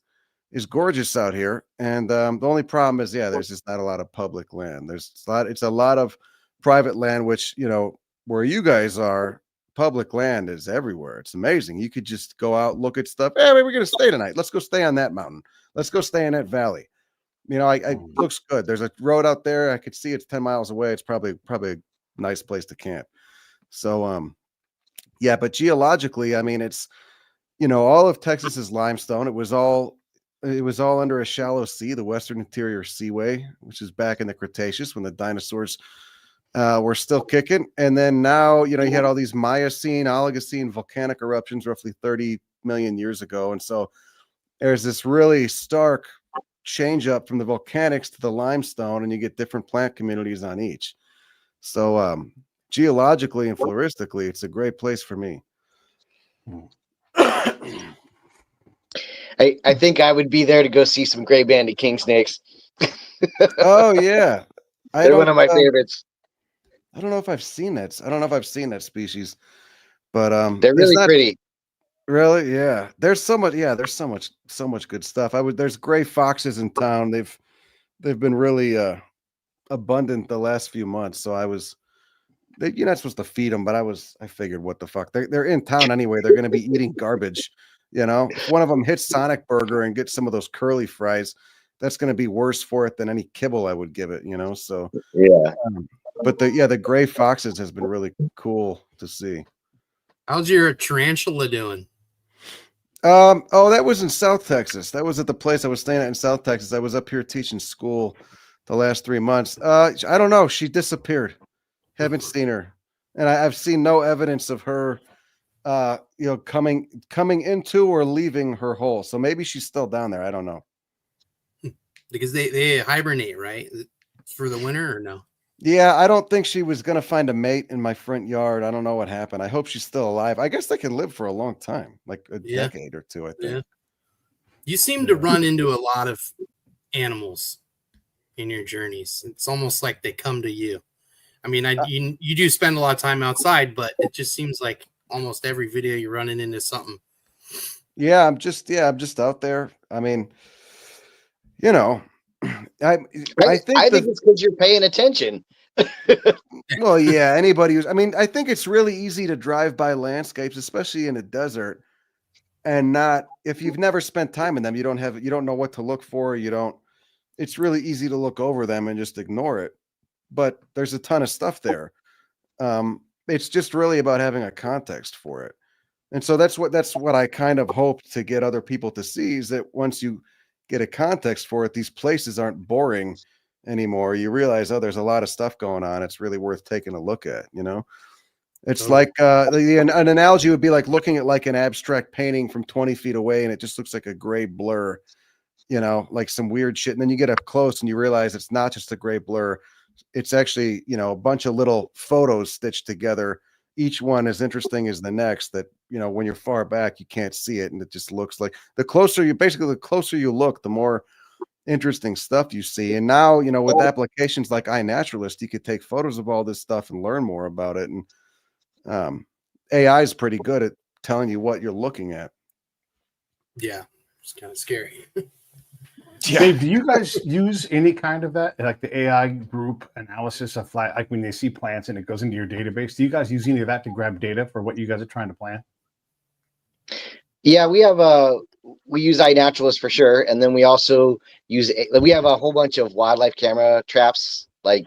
Speaker 2: gorgeous out here, and the only problem is, yeah, there's just not a lot of public land. It's a lot of private land, which, you know, where you guys are, public land is everywhere. It's amazing. You could just go out, look at stuff. Hey, we're gonna stay tonight. Let's go stay on that mountain. Let's go stay in that valley. You know, it looks good. There's a road out there. I could see it's 10 miles away. It's probably a nice place to camp. So yeah, but geologically, I mean, it's, you know, all of Texas is limestone. It was all under a shallow sea, the Western Interior Seaway, which is back in the Cretaceous when the dinosaurs were still kicking. And then now, you know, you had all these Miocene, Oligocene volcanic eruptions roughly 30 million years ago. And so there's this really stark change up from the volcanics to the limestone, and you get different plant communities on each. So geologically and floristically, it's a great place for me.
Speaker 4: I think I would be there to go see some gray banded king snakes.
Speaker 2: Oh yeah,
Speaker 4: They're one of my favorites.
Speaker 2: I don't know if I've seen that. I don't know if I've seen that species, but
Speaker 4: they're really pretty.
Speaker 2: Really, yeah. There's so much. Yeah, there's so much good stuff. There's gray foxes in town. They've been really abundant the last few months. So you're not supposed to feed them, but I figured, what the fuck? They're in town anyway. They're going to be eating garbage. You know, if one of them hits Sonic Burger and gets some of those curly fries, that's going to be worse for it than any kibble I would give it. You know, so
Speaker 4: yeah.
Speaker 2: But the gray foxes has been really cool to see.
Speaker 3: How's your tarantula doing?
Speaker 2: Oh, that was in South Texas. That was at the place I was staying at in South Texas. I was up here teaching school the last 3 months. I don't know. She disappeared. Haven't seen her, and I've seen no evidence of her, you know, coming into or leaving her hole. So maybe she's still down there. I don't know.
Speaker 3: Because they hibernate, right, for the winter, or no?
Speaker 2: Yeah, I don't think she was going to find a mate in my front yard. I don't know what happened. I hope she's still alive. I guess they can live for a long time, like a decade or two, I think. Yeah.
Speaker 3: You seem to run into a lot of animals in your journeys. It's almost like they come to you. I mean, you do spend a lot of time outside, but it just seems like almost every video you're running into something. Yeah,
Speaker 2: I'm just out there. I mean, you know, I think
Speaker 4: it's because you're paying attention.
Speaker 2: Well, yeah, I think it's really easy to drive by landscapes, especially in a desert, and if you've never spent time in them, you don't know what to look for. It's really easy to look over them and just ignore it. But there's a ton of stuff there. It's just really about having a context for it. And so that's what I kind of hope to get other people to see, is that once you get a context for it, these places aren't boring anymore. You realize, oh, there's a lot of stuff going on. It's really worth taking a look at, you know? It's like an analogy would be like looking at like an abstract painting from 20 feet away, and it just looks like a gray blur, you know, like some weird shit. And then you get up close and you realize it's not just a gray blur. It's actually, you know, a bunch of little photos stitched together, each one as interesting as the next, that, you know, when you're far back, you can't see it. And it just looks like the closer you look, the more interesting stuff you see. And now, you know, with applications like iNaturalist, you could take photos of all this stuff and learn more about it. And AI is pretty good at telling you what you're looking at.
Speaker 3: Yeah, it's kind of scary.
Speaker 1: Yeah. Dave, do you guys use any kind of that, like the AI group analysis of like when they see plants and it goes into your database? Do you guys use any of that to grab data for what you guys are trying to plan?
Speaker 4: Yeah, we use iNaturalist for sure, and then we also we have a whole bunch of wildlife camera traps, like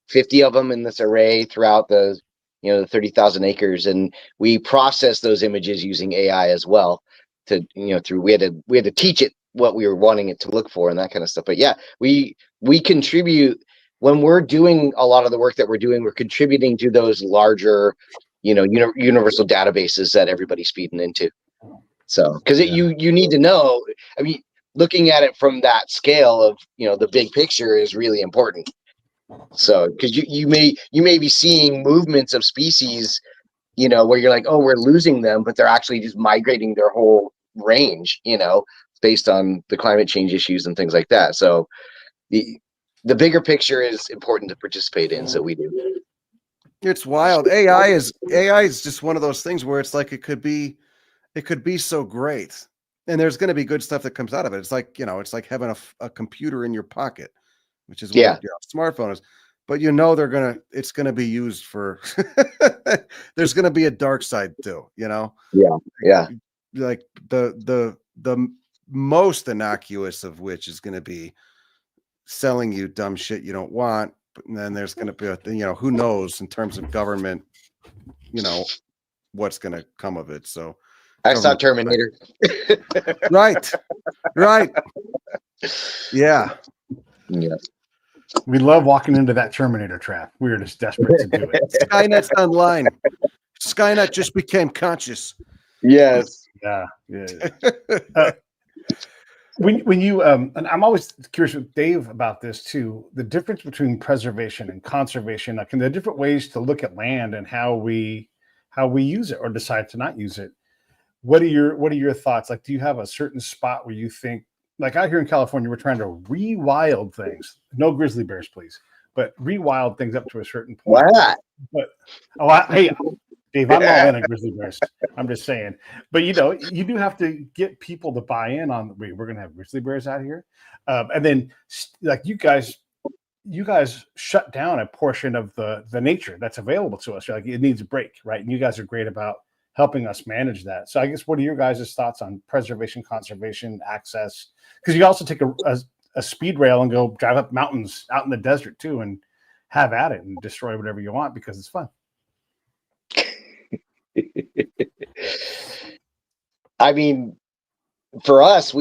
Speaker 4: 50 of them in this array throughout the 30,000 acres, and we process those images using AI as well. We had to teach it what we were wanting it to look for and that kind of stuff. But yeah, we contribute when we're doing a lot of the work that we're doing. We're contributing to those larger, universal databases that everybody's feeding into. So, because you need to know. I mean, looking at it from that scale of the big picture is really important. So, because you may be seeing movements of species, where you're like, oh, we're losing them, but they're actually just migrating their whole range, based on the climate change issues and things like that. So the bigger picture is important to participate in. So we do.
Speaker 2: It's wild. AI is just one of those things where it's like it could be so great, and there's going to be good stuff that comes out of it. It's like, it's like having a computer in your pocket, which is what
Speaker 4: Yeah.
Speaker 2: a smartphone is. But it's gonna be used for. There's gonna be a dark side too.
Speaker 4: Yeah. Yeah.
Speaker 2: Like the most innocuous of which is going to be selling you dumb shit you don't want. But then there's going to be who knows in terms of government, what's going to come of it. So
Speaker 4: I saw Terminator.
Speaker 2: Right. Yeah.
Speaker 1: We love walking into that Terminator trap. We were just desperate to do it.
Speaker 2: Skynet's online. Skynet just became conscious.
Speaker 4: Yes.
Speaker 1: Yeah. When you and I'm always curious with Dave about this too, the difference between preservation and conservation, like in the different ways to look at land and how we use it or decide to not use it. What are your thoughts? Like, do you have a certain spot where you think, like out here in California, we're trying to rewild things. No grizzly bears, please, but rewild things up to a certain point.
Speaker 4: Why not?
Speaker 1: But hey, Dave, I'm all in a grizzly bears. I'm just saying. But you do have to get people to buy in on. Wait, we're gonna have grizzly bears out here, and then like you guys shut down a portion of the nature that's available to us. You're like, it needs a break, right? And you guys are great about helping us manage that. So I guess, what are your guys' thoughts on preservation, conservation, access? Because you also take a speed rail and go drive up mountains out in the desert too, and have at it and destroy whatever you want because it's fun.
Speaker 4: I mean, for us,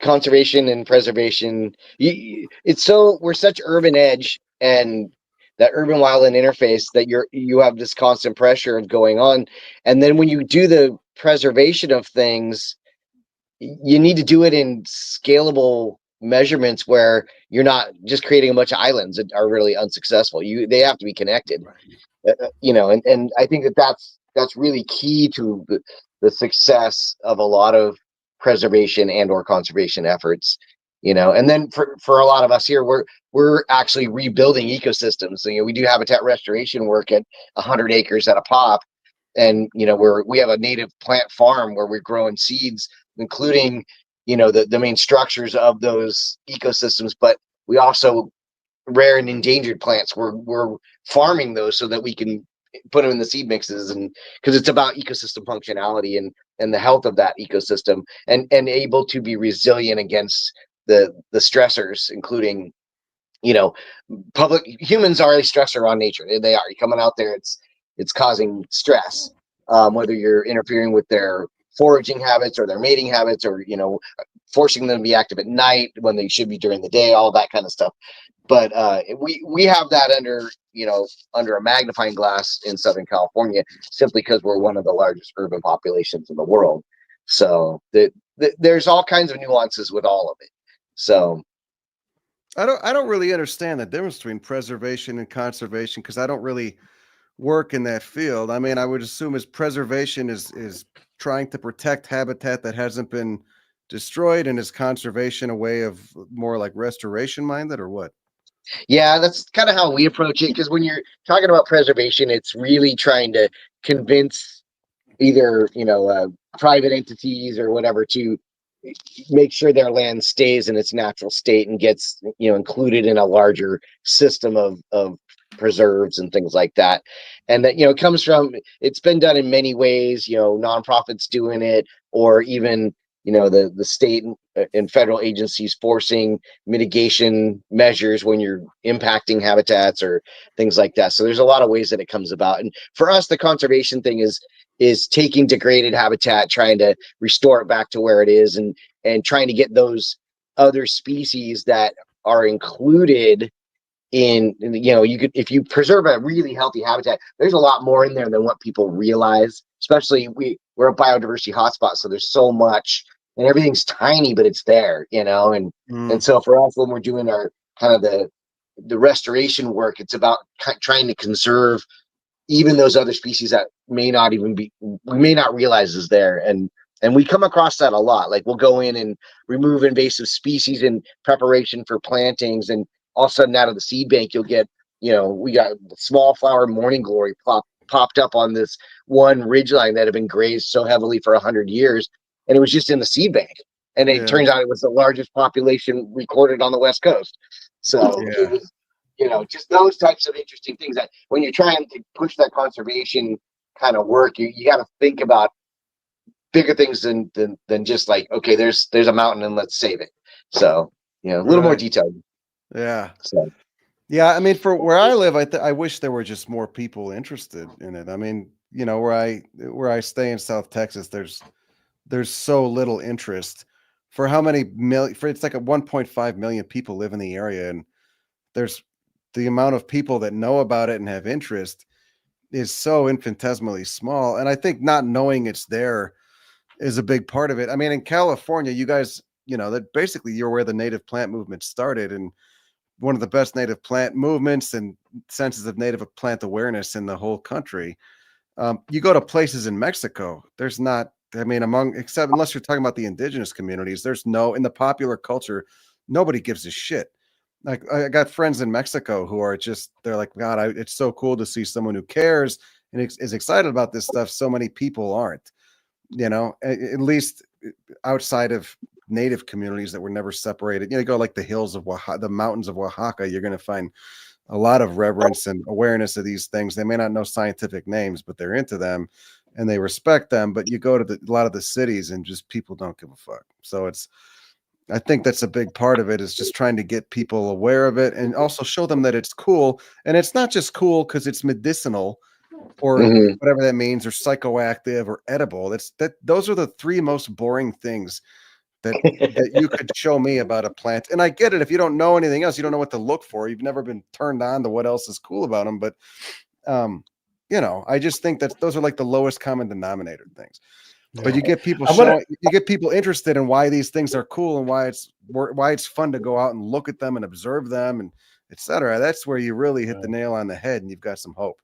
Speaker 4: conservation and preservation, we're such urban edge and that urban wildland interface that you have this constant pressure of going on. And then when you do the preservation of things, you need to do it in scalable measurements where you're not just creating a bunch of islands that are really unsuccessful. They have to be connected. And I think that's really key to the success of a lot of preservation and or conservation efforts, and then for a lot of us here, we're actually rebuilding ecosystems. So, we do habitat restoration work at 100 acres at a pop. And, we have a native plant farm where we're growing seeds, including, the main structures of those ecosystems, but we also rare and endangered plants. We're farming those so that we can put them in the seed mixes, and because it's about ecosystem functionality and the health of that ecosystem, and able to be resilient against the stressors, including, public humans are a stressor on nature. They are. You're coming out there, it's causing stress, whether you're interfering with their foraging habits or their mating habits, or forcing them to be active at night when they should be during the day, all that kind of stuff. But we have that under a magnifying glass in Southern California, simply because we're one of the largest urban populations in the world. So there's all kinds of nuances with all of it. So
Speaker 2: I don't really understand the difference between preservation and conservation, because I don't really work in that field. I mean, I would assume as preservation is trying to protect habitat that hasn't been destroyed, and is conservation a way of more like restoration minded, or what?
Speaker 4: Yeah, that's kind of how we approach it. Because when you're talking about preservation, it's really trying to convince either, private entities or whatever to make sure their land stays in its natural state and gets, included in a larger system of preserves and things like that. And that, it comes from, it's been done in many ways, nonprofits doing it, or even, the state and federal agencies forcing mitigation measures when you're impacting habitats or things like that. So there's a lot of ways that it comes about. And for us, the conservation thing is taking degraded habitat, trying to restore it back to where it is, and trying to get those other species that are included in, if you preserve a really healthy habitat, there's a lot more in there than what people realize. Especially we're a biodiversity hotspot, so there's so much, and everything's tiny, but it's there, and so for us, when we're doing our kind of the restoration work, it's about trying to conserve even those other species that we may not realize is there. And we come across that a lot. Like, we'll go in and remove invasive species in preparation for plantings, and all of a sudden out of the seed bank, you'll get we got small flower morning glory popped up on this one ridgeline that had been grazed so heavily for 100 years, and it was just in the seed bank. And it turns out it was the largest population recorded on the West Coast. So it was, just those types of interesting things that when you're trying to push that conservation kind of work, you got to think about bigger things than just like, okay, there's a mountain and let's save it. So, a little more detailed.
Speaker 2: Yeah.
Speaker 4: So.
Speaker 2: Yeah, I mean, for where I live, I wish there were just more people interested in it. I mean, where I stay in South Texas, there's so little interest for how many million. It's like 1.5 million people live in the area, and there's the amount of people that know about it and have interest is so infinitesimally small. And I think not knowing it's there is a big part of it. I mean, in California, you guys, that basically you're where the native plant movement started, and one of the best native plant movements and senses of native plant awareness in the whole country. You go to places in Mexico, there's not, I mean, except unless you're talking about the indigenous communities, in the popular culture, nobody gives a shit. Like I got friends in Mexico who are they're like, God, it's so cool to see someone who cares and is excited about this stuff. So many people aren't, at least outside of native communities that were never separated. You go like the hills of Oaxaca, the mountains of Oaxaca, you're going to find a lot of reverence and awareness of these things. They may not know scientific names, but they're into them and they respect them. But you go to a lot of the cities and just people don't give a fuck. So I think that's a big part of it, is just trying to get people aware of it and also show them that it's cool. And it's not just cool because it's medicinal or whatever that means, or psychoactive or edible. Those are the three most boring things that you could show me about a plant. And I get it. If you don't know anything else, you don't know what to look for. You've never been turned on to what else is cool about them. But, I just think that those are like the lowest common denominator things. Yeah. But you get people you get people interested in why these things are cool and why it's fun to go out and look at them and observe them and et cetera. That's where you really hit the nail on the head and you've got some hope.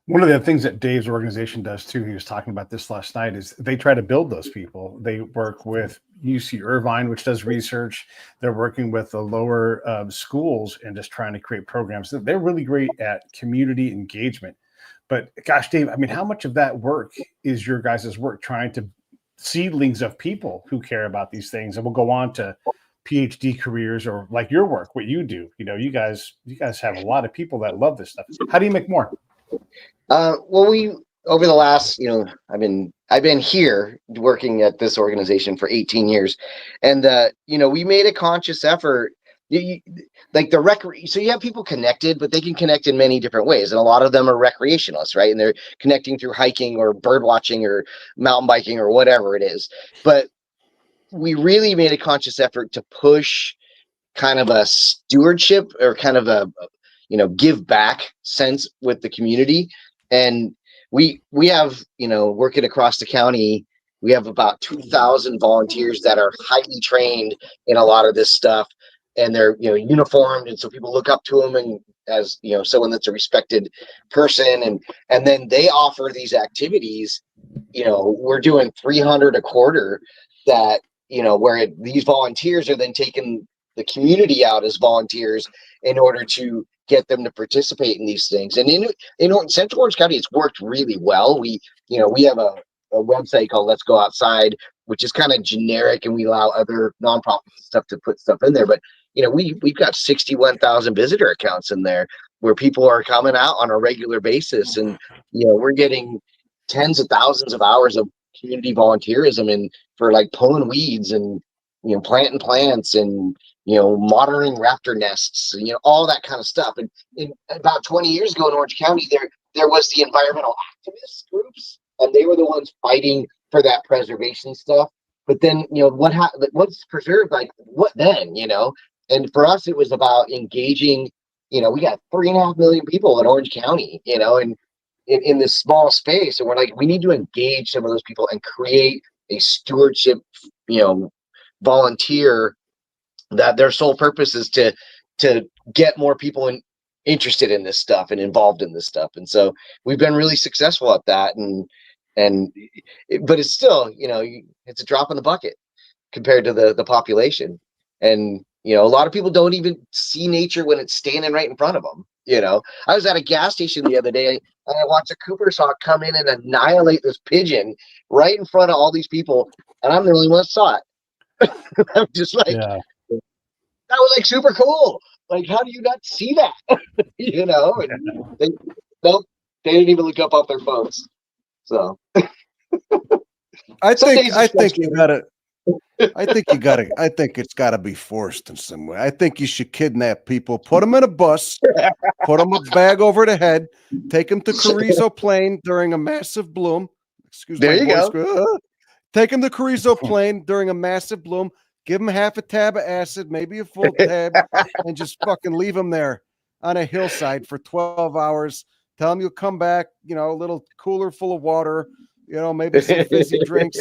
Speaker 1: One of the things that Dave's organization does too, he was talking about this last night, is they try to build those people. They work with UC Irvine, which does research. They're working with the lower schools and just trying to create programs. They're really great at community engagement. But gosh, Dave, I mean, how much of that work is your guys' work trying to seedlings of people who care about these things and will go on to PhD careers, or like your work, what you do? You guys have a lot of people that love this stuff. How do you make more?
Speaker 4: Well, we over the last, I've been here working at this organization for 18 years, and we made a conscious effort. Like so you have people connected, but they can connect in many different ways, and a lot of them are recreationalists, right? And they're connecting through hiking or bird watching or mountain biking or whatever it is. But we really made a conscious effort to push kind of a stewardship or kind of a give back sense with the community. And we have, working across the county, we have about 2,000 volunteers that are highly trained in a lot of this stuff, and they're, uniformed. And so people look up to them and as, someone that's a respected person. And then they offer these activities, we're doing 300 a quarter that, where these volunteers are then taking the community out as volunteers in order to get them to participate in these things. And in Central Orange County, it's worked really well. We have a website called Let's Go Outside, which is kind of generic, and we allow other nonprofits and stuff to put stuff in there. But we've got 61,000 visitor accounts in there where people are coming out on a regular basis, and we're getting tens of thousands of hours of community volunteerism and for like pulling weeds and planting plants and monitoring raptor nests, all that kind of stuff. And about 20 years ago in Orange County, there was the environmental activist groups, and they were the ones fighting for that preservation stuff. But then, what's preserved? Like what then? And for us, it was about engaging. We got 3.5 million people in Orange County, and in this small space, and we're like, we need to engage some of those people and create a stewardship, volunteer that their sole purpose is to get more people interested in this stuff and involved in this stuff. And so we've been really successful at that. But it's still, it's a drop in the bucket compared to the population. And A lot of people don't even see nature when it's standing right in front of them. I was at a gas station the other day and I watched a Cooper's hawk come in and annihilate this pigeon right in front of all these people, and I'm the only one that saw it. I'm just like,
Speaker 1: Yeah.
Speaker 4: that was like super cool. Like, how do you not see that? And nope, they didn't even look up off their phones. So
Speaker 2: I
Speaker 4: some days it's
Speaker 2: think you
Speaker 4: frustrating.
Speaker 2: gotta. I think it's gotta be forced in some way. I think you should kidnap people, put them in a bus, put them a bag over the head, take them to Carrizo Plain during a massive bloom. Excuse
Speaker 4: There
Speaker 2: my
Speaker 4: you
Speaker 2: voice.
Speaker 4: go.
Speaker 2: Take them to Carrizo Plain during a massive bloom. Give them half a tab of acid, maybe a full tab, and just fucking leave them there on a hillside for 12 hours. Tell them you'll come back, a little cooler full of water, maybe some fizzy drinks.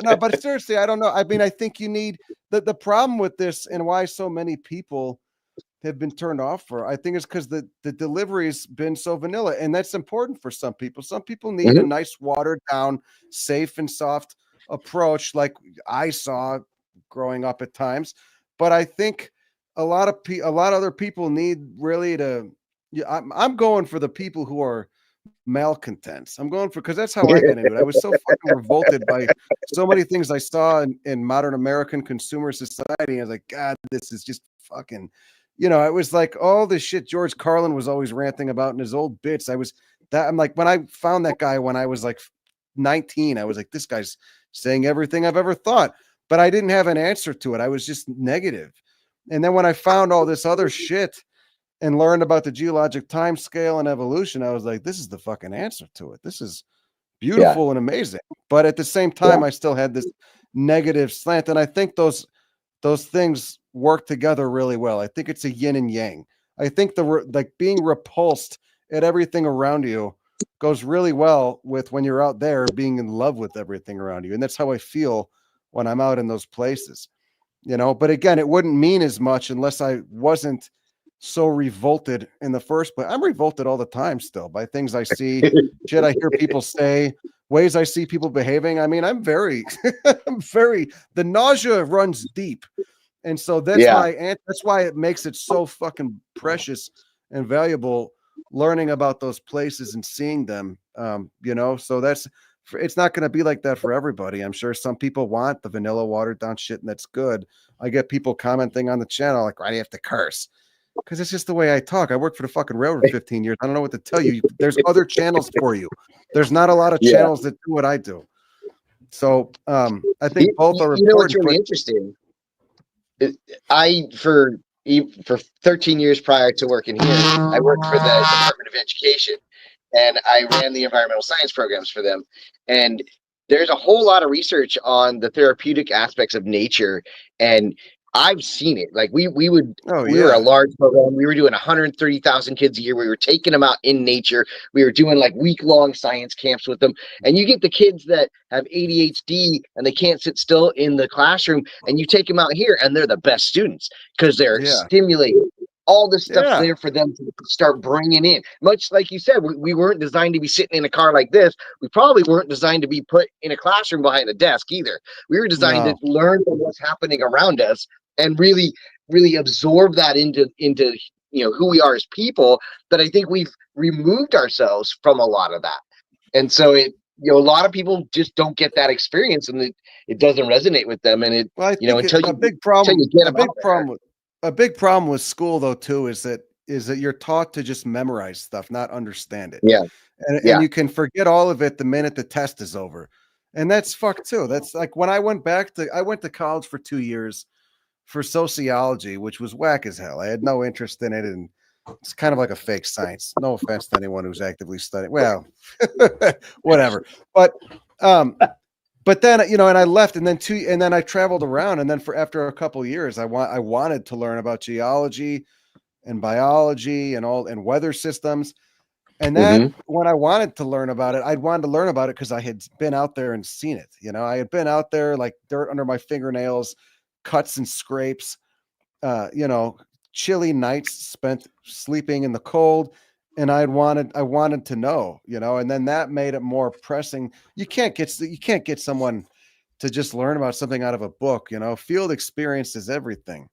Speaker 2: No, but seriously, I don't know. I mean, I think you need the problem with this and why so many people have been turned off I think it's because the delivery's been so vanilla, and that's important for some people. Some people need a nice watered down, safe and soft approach, like I saw growing up at times. But I think a lot of other people need really to. Yeah, I'm going for the people who are malcontents. I'm going for, because that's how I got into it. I was so fucking revolted by so many things I saw in modern American consumer society. I was like, God, this is just fucking, it was like all this shit George Carlin was always ranting about in his old bits. I'm like, when I found that guy when I was like 19, I was like, this guy's saying everything I've ever thought, but I didn't have an answer to it. I was just negative. And then when I found all this other shit and learned about the geologic time scale and evolution, I was like, this is the fucking answer to it. This is beautiful and amazing. But at the same time, I still had this negative slant. And I think those things work together really well. I think it's a yin and yang. I think like being repulsed at everything around you goes really well with when you're out there being in love with everything around you. And that's how I feel when I'm out in those places, but again, it wouldn't mean as much unless I wasn't so revolted in the first place. I'm revolted all the time still by things I see, shit I hear people say, ways I see people behaving. I mean, I'm very, the nausea runs deep. And so that's why it makes it so fucking precious and valuable learning about those places and seeing them, so it's not going to be like that for everybody. I'm sure some people want the vanilla watered down shit, and that's good. I get people commenting on the channel like, why do you have to curse? Because it's just the way I talk. I worked for the fucking railroad 15 years. I don't know what to tell you. There's other channels for you. There's not a lot of channels that do what I do. So I think both are important.
Speaker 4: What's really interesting? For 13 years prior to working here, I worked for the Department of Education, and I ran the environmental science programs for them. And there's a whole lot of research on the therapeutic aspects of nature, and I've seen it. Like we were a large program. We were doing 130,000 kids a year. We were taking them out in nature. We were doing like week-long science camps with them. And you get the kids that have ADHD and they can't sit still in the classroom, and you take them out here and they're the best students because they're stimulated. All this stuff's there for them to start bringing in. Much like you said, we weren't designed to be sitting in a car like this. We probably weren't designed to be put in a classroom behind a desk either. We were designed to learn from what's happening around us and really, really absorb that into who we are as people. But I think we've removed ourselves from a lot of that. And so a lot of people just don't get that experience, and it doesn't resonate with them. And a big
Speaker 2: problem with school though too is that you're taught to just memorize stuff, not understand it. And you can forget all of it the minute the test is over, and that's fucked too. That's like when I went to college for 2 years for sociology, which was whack as hell. I had no interest in it, and it's kind of like a fake science. No offense to anyone who's actively studying. Well, whatever. But then, and I left, and then I traveled around, and then after a couple of years, I wanted to learn about geology and biology and weather systems. And then when I wanted to learn about it, I'd wanted to learn about it because I had been out there and seen it. I had been out there like dirt under my fingernails, cuts and scrapes, chilly nights spent sleeping in the cold. And I wanted to know, and then that made it more pressing. You can't get someone to just learn about something out of a book, field experience is everything.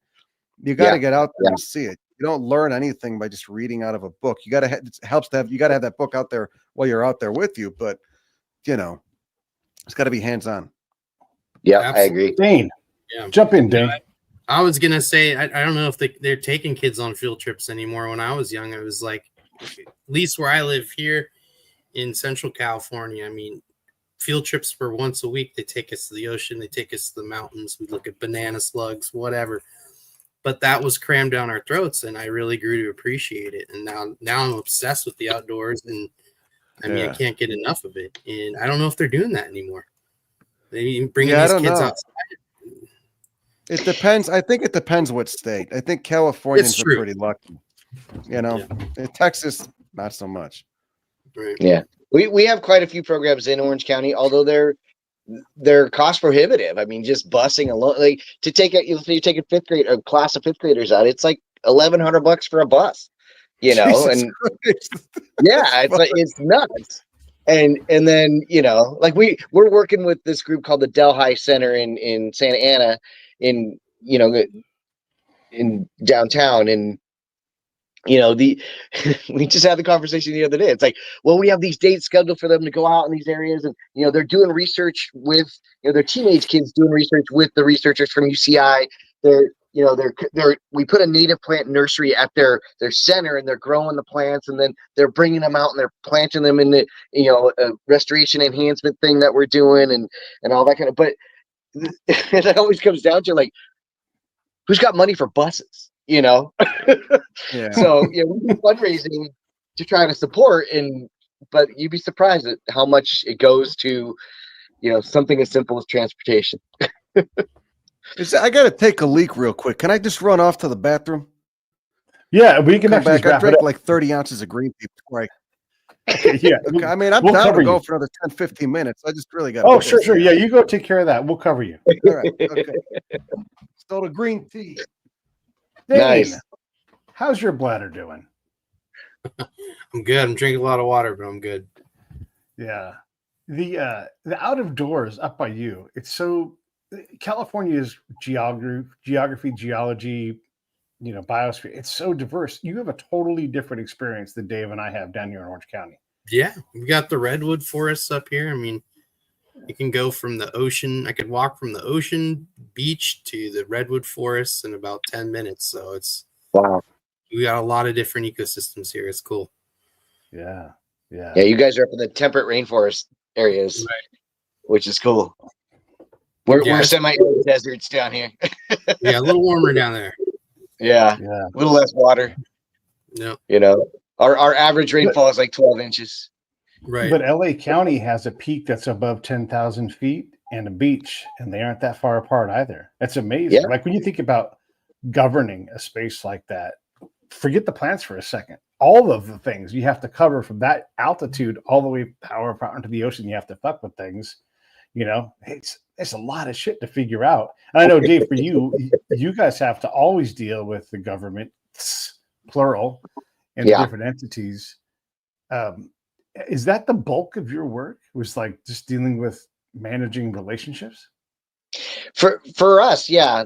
Speaker 2: You got to
Speaker 4: Yeah.
Speaker 2: get out there
Speaker 4: Yeah.
Speaker 2: and see it. You don't learn anything by just reading out of a book. You got to, it helps to have, you got to have that book out there while you're out there with you. But, you know, it's got to be hands-on.
Speaker 4: Yeah, I
Speaker 3: Absolutely.
Speaker 4: agree.
Speaker 1: Dane,
Speaker 3: Yeah.
Speaker 1: jump in, Dane.
Speaker 3: I was gonna say I don't know if they're taking kids on field trips anymore. When I was young, it was like, at least where I live here in Central California, I mean, field trips were once a week. They take us to the ocean, they take us to the mountains, we look at banana slugs, whatever. But that was crammed down our throats, and I really grew to appreciate it. And now I'm obsessed with the outdoors, and I mean, I can't get enough of it. And I don't know if they're doing that anymore. They bringing these kids outside.
Speaker 2: It depends. I think it depends what state. I think Californians are pretty lucky. You know, in Texas, not so much.
Speaker 3: Right.
Speaker 4: Yeah, we have quite a few programs in Orange County, although they're cost prohibitive. I mean, just busing alone, like to take it, if you're taking a class of fifth graders out, it's like $1,100 for a bus, you know,
Speaker 2: Jesus
Speaker 4: and
Speaker 2: Christ.
Speaker 4: yeah, it's like it's nuts. And then, you know, like we're working with this group called the Delhi Center in Santa Ana, in, you know, in downtown, and you know, we just had the conversation the other day. It's like, well, we have these dates scheduled for them to go out in these areas, and you know, they're doing research with, you know, their teenage kids doing research with the researchers from UCI. We put a native plant nursery at their center, and they're growing the plants, and then they're bringing them out and they're planting them in the, you know, a restoration enhancement thing that we're doing, and all that kind of. But it always comes down to, like, who's got money for buses, you know?
Speaker 2: Yeah.
Speaker 4: So, you know, we do fundraising to try to support, but you'd be surprised at how much it goes to, you know, something as simple as transportation.
Speaker 2: I got to take a leak real quick. Can I just run off to the bathroom?
Speaker 1: Yeah, we can
Speaker 2: Come
Speaker 1: actually
Speaker 2: back. I drank like 30 ounces of green tea before I.
Speaker 1: Yeah.
Speaker 2: Okay, I mean, I'm down to go for another 10, 15 minutes. I just really got to.
Speaker 1: Oh, sure. Yeah, you go take care of that. We'll cover you.
Speaker 2: All right. Okay. So the green tea.
Speaker 1: Dane,
Speaker 4: Nice.
Speaker 1: How's your bladder doing?
Speaker 3: I'm good. I'm drinking a lot of water, but I'm good.
Speaker 1: Yeah. The out of doors up by you, it's so California's geography, geology, you know, biosphere, it's so diverse. You have a totally different experience than Dave and I have down here in Orange County.
Speaker 3: Yeah, we got the redwood forests up here. I mean, you can go from the ocean. I could walk from the ocean beach to the redwood forests in about 10 minutes. So it's
Speaker 4: Wow.
Speaker 3: We got a lot of different ecosystems here. It's cool.
Speaker 1: Yeah.
Speaker 4: Yeah, you guys are up in the temperate rainforest areas,
Speaker 3: Right.
Speaker 4: which is cool. We're semi-arid deserts down here.
Speaker 3: Yeah, a little warmer down there.
Speaker 4: Yeah,
Speaker 1: Yeah.
Speaker 4: a little less water.
Speaker 3: No,
Speaker 4: You know, our average rainfall is like 12 inches.
Speaker 3: right.
Speaker 1: But LA County has a peak that's above 10,000 feet and a beach, and they aren't that far apart either. That's amazing.
Speaker 4: Yeah.
Speaker 1: Like when you think about governing a space like that, forget the plants for a second. All of the things you have to cover from that altitude all the way power out into the ocean, you have to fuck with things. You know, it's a lot of shit to figure out. And I know, Dave, for you, you guys have to always deal with the government, plural, and the different entities. Is that the bulk of your work? Was like just dealing with managing relationships?
Speaker 4: For us, yeah.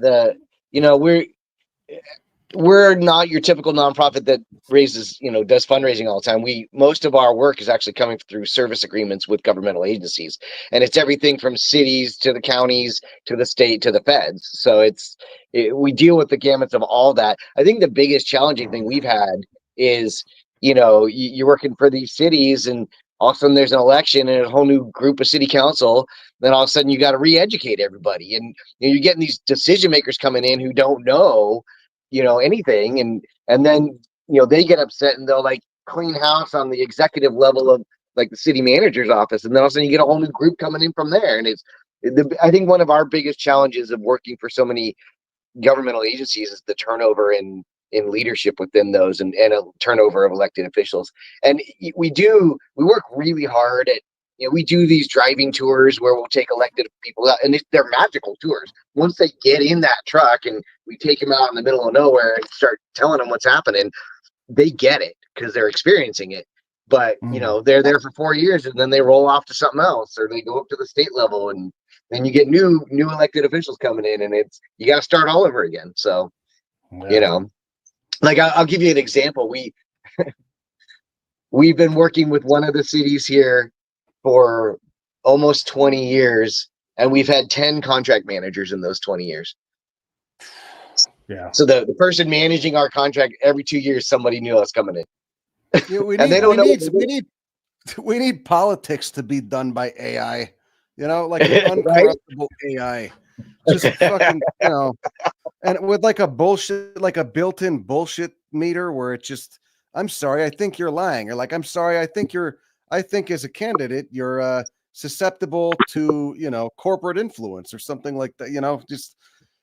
Speaker 4: We're not your typical nonprofit that raises, you know, does fundraising all the time. Most of our work is actually coming through service agreements with governmental agencies, and it's everything from cities to the counties to the state to the feds. So we deal with the gamuts of all that. I think the biggest challenging thing we've had is, you know, you're working for these cities, and all of a sudden there's an election and a whole new group of city council. Then all of a sudden you got to re-educate everybody, and you're getting these decision makers coming in who don't know, you know, anything, and then, you know, they get upset and they'll like clean house on the executive level of like the city manager's office, and then all of a sudden you get a whole new group coming in from there. And I think one of our biggest challenges of working for so many governmental agencies is the turnover in leadership within those, and a turnover of elected officials. And we work really hard at, you know, we do these driving tours where we'll take elected people out, and they're magical tours. Once they get in that truck and we take them out in the middle of nowhere and start telling them what's happening, they get it because they're experiencing it. But, you know, they're there for 4 years and then they roll off to something else, or they go up to the state level, and then you get new elected officials coming in, and you got to start all over again. So You know, like I'll give you an example. We've been working with one of the cities here for almost 20 years, and we've had 10 contract managers in those 20 years.
Speaker 1: Yeah.
Speaker 4: So the person managing our contract, every 2 years, somebody new is coming in.
Speaker 2: Yeah,
Speaker 4: And they don't know what to do.
Speaker 2: we need politics to be done by AI, you know, like an
Speaker 4: Right?
Speaker 2: uncorruptible AI. Just fucking, you know, and with like a bullshit, like a built-in bullshit meter where it just, I'm sorry, I think you're lying. Or like, I'm sorry, I think as a candidate, you're susceptible to, you know, corporate influence or something like that, you know, just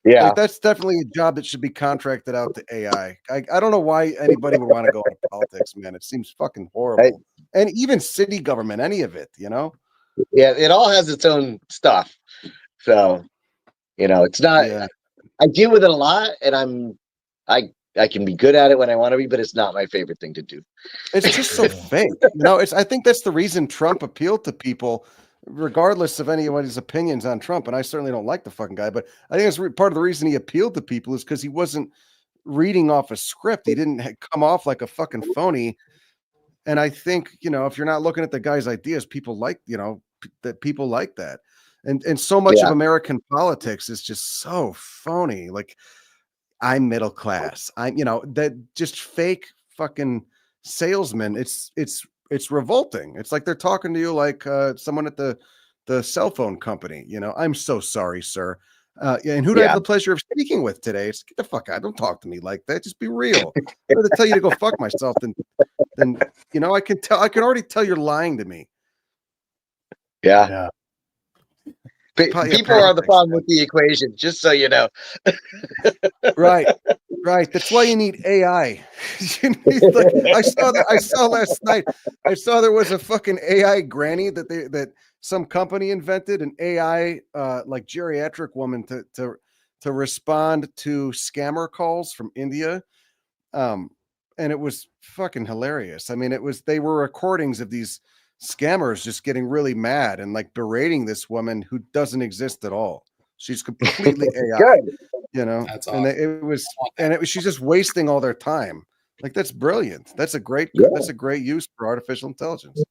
Speaker 4: Yeah.
Speaker 2: like that's definitely a job that should be contracted out to AI. I don't know why anybody would want to go into politics, man. It seems fucking horrible. And even city government, any of it, you know?
Speaker 4: Yeah, it all has its own stuff. So, you know, it's not,
Speaker 2: Yeah.
Speaker 4: I deal with it a lot, and I can be good at it when I want to be, but it's not my favorite thing to do.
Speaker 2: It's just so fake. You know, I think that's the reason Trump appealed to people, regardless of anybody's opinions on Trump. And I certainly don't like the fucking guy, but I think it's part of the reason he appealed to people is because he wasn't reading off a script. He didn't come off like a fucking phony. And I think, you know, if you're not looking at the guy's ideas, people like, you know, that people like that. And so much of American politics is just so phony. Like, I'm middle class. I'm, you know, that just fake fucking salesman. It's revolting. It's like they're talking to you like someone at the cell phone company. You know, I'm so sorry, sir. And who do I have the pleasure of speaking with today? It's get the fuck out. Don't talk to me like that. Just be real. I'd rather tell you to go fuck myself than you know. I can already tell you're lying to me.
Speaker 4: Yeah. People are the problem with the equation, just so you know.
Speaker 2: Right. That's why you need AI. You need, like, I saw last night. I saw there was a fucking AI granny that some company invented, an AI like geriatric woman to respond to scammer calls from India. And it was fucking hilarious. I mean, they were recordings of these scammers just getting really mad and like berating this woman who doesn't exist at all. She's completely AI.
Speaker 4: Good.
Speaker 2: You know,
Speaker 3: That's awesome.
Speaker 2: she's just wasting all their time. Like, that's brilliant. That's a great use for artificial intelligence.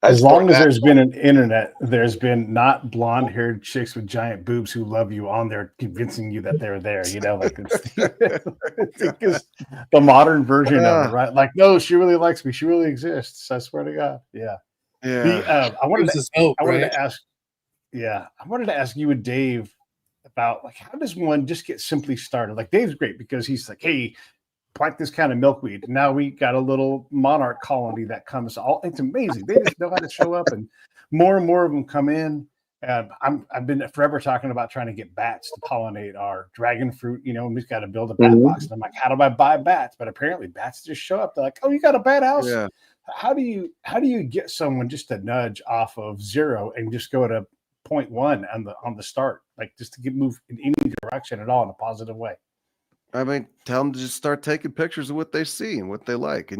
Speaker 1: As long as there's been an internet, there's been not blonde-haired chicks with giant boobs who love you on there, convincing you that they're there. You know, like it's the modern version of it, right? Like, no, she really likes me. She really exists. I swear to God. Yeah. I wanted to ask. Yeah, I wanted to ask you and Dave about, like, how does one just get simply started? Like, Dave's great because he's like, hey, plant this kind of milkweed. Now we got a little monarch colony that comes. It's amazing. They just know how to show up, and more of them come in. I've been forever talking about trying to get bats to pollinate our dragon fruit. You know, and we've got to build a bat box. And I'm like, how do I buy bats? But apparently, bats just show up. They're like, oh, you got a bat house?
Speaker 2: Yeah.
Speaker 1: How do you get someone just to nudge off of 0 and just go to 0.1 on the start, like just to move in any direction at all in a positive way?
Speaker 2: I mean, tell them to just start taking pictures of what they see and what they like.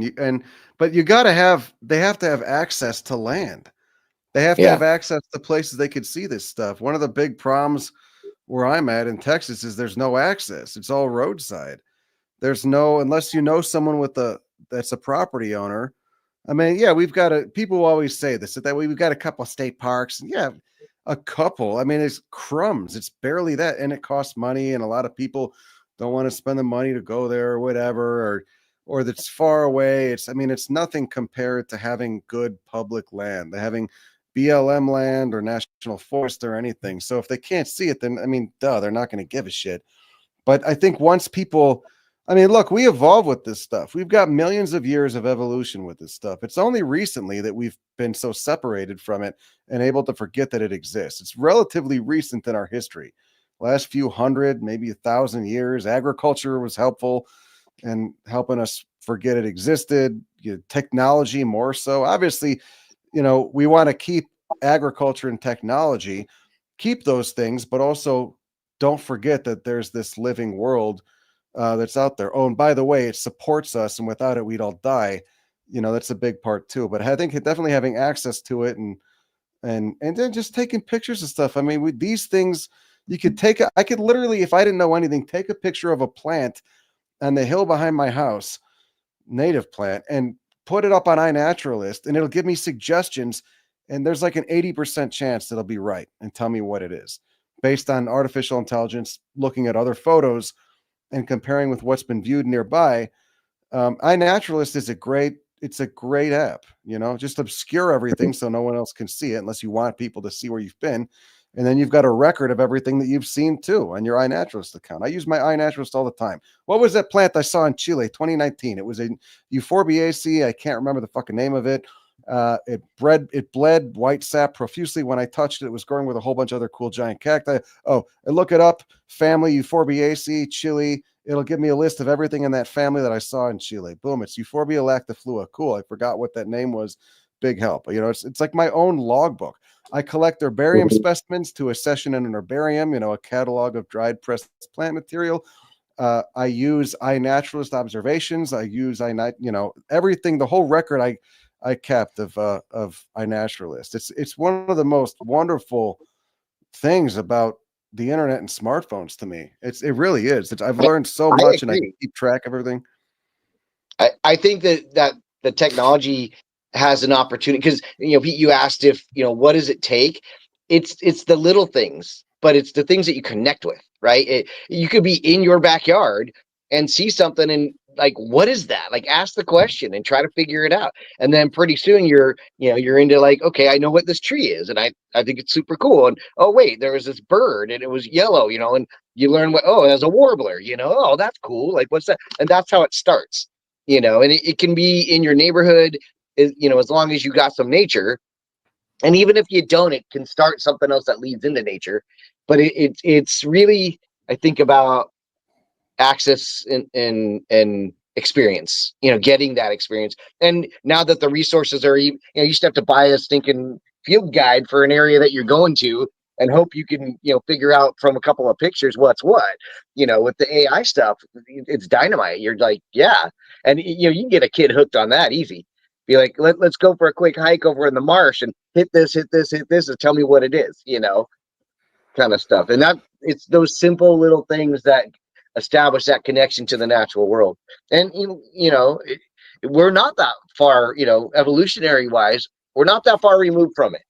Speaker 2: But they have to have access to land. They have to have access to places they could see this stuff. One of the big problems where I'm at in Texas is there's no access. It's all roadside. There's no, unless you know someone that's a property owner. I mean, yeah, people always say this, that we've got a couple of state parks. Yeah, a couple. I mean, it's crumbs. It's barely that. And it costs money. And a lot of people don't want to spend the money to go there or whatever, or that's far away. It's nothing compared to having good public land, having BLM land or national forest or anything. So if they can't see it, then, they're not going to give a shit. But I think once people, look, we evolve with this stuff. We've got millions of years of evolution with this stuff. It's only recently that we've been so separated from it and able to forget that it exists. It's relatively recent in our history. Last few hundred, maybe 1,000 years, agriculture was helpful in helping us forget it existed. Technology more so. Obviously, we want to keep agriculture and technology, keep those things, but also don't forget that there's this living world that's out there. Oh, and by the way, it supports us, and without it, we'd all die. That's a big part too. But I think definitely having access to it and then just taking pictures of stuff. These things, You could I could literally, if I didn't know anything, take a picture of a plant on the hill behind my house, native plant, and put it up on iNaturalist, and it'll give me suggestions. And there's like an 80% chance that it'll be right and tell me what it is based on artificial intelligence, looking at other photos and comparing with what's been viewed nearby. iNaturalist is a great app, just obscure everything so no one else can see it unless you want people to see where you've been. And then you've got a record of everything that you've seen too on your iNaturalist account. I use my iNaturalist all the time. What was that plant I saw in Chile, 2019? It was a Euphorbiaceae. I can't remember the fucking name of it. It bled white sap profusely. When I touched it, it was growing with a whole bunch of other cool giant cacti. Oh, and look it up. Family Euphorbiaceae, Chile. It'll give me a list of everything in that family that I saw in Chile. Boom. It's Euphorbia lactiflua. Cool. I forgot what that name was. Big help. It's like my own logbook. I collect herbarium specimens to a session in an herbarium, a catalog of dried pressed plant material. I use iNaturalist observations. I use everything, the whole record I kept of iNaturalist. It's one of the most wonderful things about the internet and smartphones to me. It really is. I've learned so much, and I can keep track of everything.
Speaker 4: I think that the technology has an opportunity, because Pete, you asked if what does it take. It's the little things, but it's the things that you connect with, right? You could be in your backyard and see something and like, what is that? Like, ask the question and try to figure it out. And then pretty soon you're into like, okay, I know what this tree is, and I think it's super cool. And oh wait, there was this bird and it was yellow, and you learn there's a warbler, oh, that's cool. Like, what's that? And that's how it starts, and it can be in your neighborhood, as long as you got some nature. And even if you don't, it can start something else that leads into nature. But it's really, I think, about access and experience, getting that experience. And now that the resources are, you used to have to buy a stinking field guide for an area that you're going to and hope you can, figure out from a couple of pictures what's what. With the AI stuff, it's dynamite. You're like, yeah. And, you can get a kid hooked on that easy. Be like, let's go for a quick hike over in the marsh and hit this, and tell me what it is, kind of stuff. And it's those simple little things that establish that connection to the natural world. And, we're not that far, evolutionary wise, we're not that far removed from it.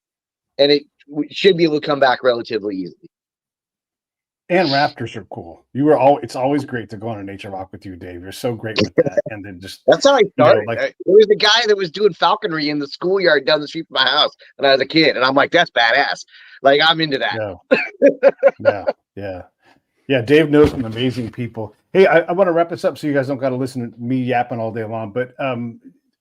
Speaker 4: And we should be able to come back relatively easily.
Speaker 1: And raptors are cool. It's always great to go on a nature walk with you, Dave. You're so great with that. And then
Speaker 4: that's how I started. There was a guy that was doing falconry in the schoolyard down the street from my house when I was a kid, and I'm like, that's badass. Like, I'm into that.
Speaker 1: Yeah. Dave knows some amazing people. Hey, I want to wrap this up so you guys don't got to listen to me yapping all day long. But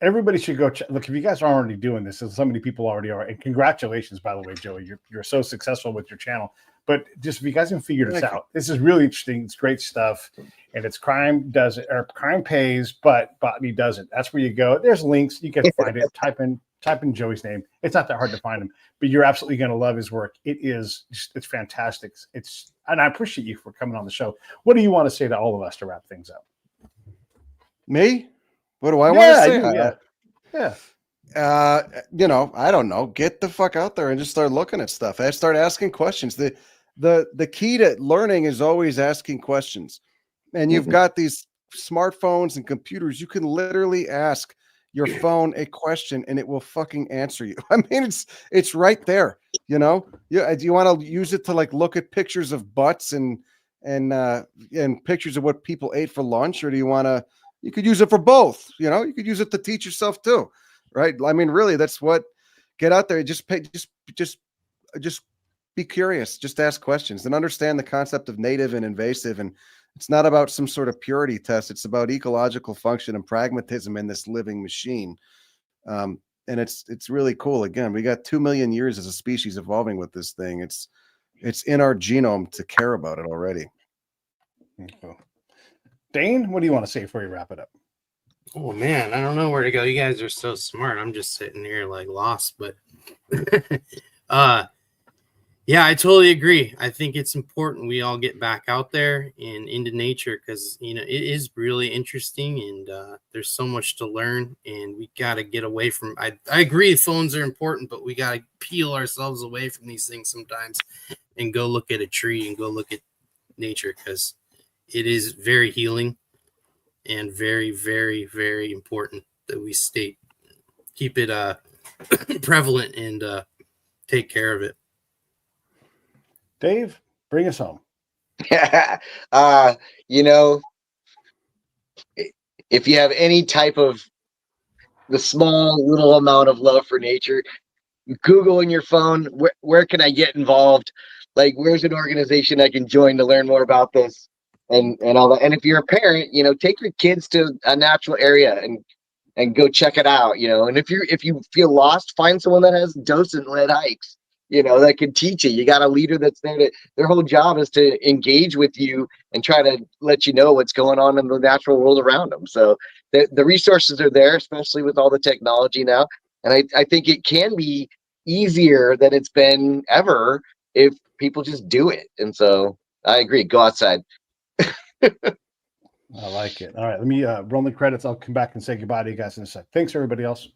Speaker 1: everybody should go look. If you guys are already doing this, so many people already are. And congratulations, by the way, Joey. You're so successful with your channel. But just if you guys can figure this out, this is really interesting. It's great stuff, and it's crime pays, but Botany doesn't. That's where you go. There's links. You can find it. Type in Joey's name. It's not that hard to find him, but you're absolutely going to love his work. It's fantastic. And I appreciate you for coming on the show. What do you want to say to all of us to wrap things up?
Speaker 2: Me? What do I want to say?
Speaker 1: Yeah.
Speaker 2: I don't know. Get the fuck out there and just start looking at stuff. I start asking questions. The key to learning is always asking questions. And you've got these smartphones and computers. You can literally ask your phone a question and it will fucking answer you. I mean, it's right there. Do you want to use it to like look at pictures of butts and pictures of what people ate for lunch, or do you want to? You could use it for both. You could use it to teach yourself too. Right. I mean, really, that's what, get out there. Just be curious, just ask questions and understand the concept of native and invasive. And it's not about some sort of purity test. It's about ecological function and pragmatism in this living machine. And it's really cool. Again, we got 2 million years as a species evolving with this thing. It's in our genome to care about it already.
Speaker 1: Okay. Dane, what do you want to say before you wrap it up?
Speaker 3: Oh man, I don't know where to go. You guys are so smart. I'm just sitting here like lost, but Yeah, I totally agree. I think it's important we all get back out there and into nature because, you know, it is really interesting and there's so much to learn and we got to get away from, I agree phones are important, but we got to peel ourselves away from these things sometimes and go look at a tree and go look at nature because it is very healing and very, very, very important that we keep it prevalent and take care of it.
Speaker 1: Dave, bring us home.
Speaker 4: You know, if you have any type of the small little amount of love for nature, Google in your phone, where can I get involved? Like, where's an organization I can join to learn more about this and all that. And if you're a parent, you know, take your kids to a natural area and go check it out, you know. And if you feel lost, find someone that has docent-led hikes, you know, that can teach you. You got a leader that's there their whole job is to engage with you and try to let you know what's going on in the natural world around them. So the resources are there, especially with all the technology now. And I think it can be easier than it's been ever if people just do it. And so I agree. Go outside.
Speaker 1: I like it. All right, let me roll the credits. I'll come back and say goodbye to you guys in a sec. Thanks, everybody else.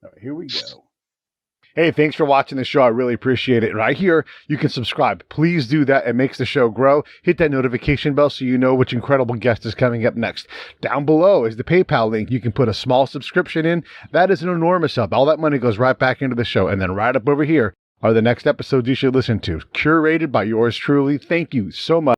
Speaker 1: All right, here we go. Hey, thanks for watching the show. I really appreciate it. Right here, you can subscribe. Please do that. It makes the show grow. Hit that notification bell so you know which incredible guest is coming up next. Down below is the PayPal link. You can put a small subscription in. That is an enormous help. All that money goes right back into the show. And then right up over here are the next episodes you should listen to, curated by yours truly. Thank you so much.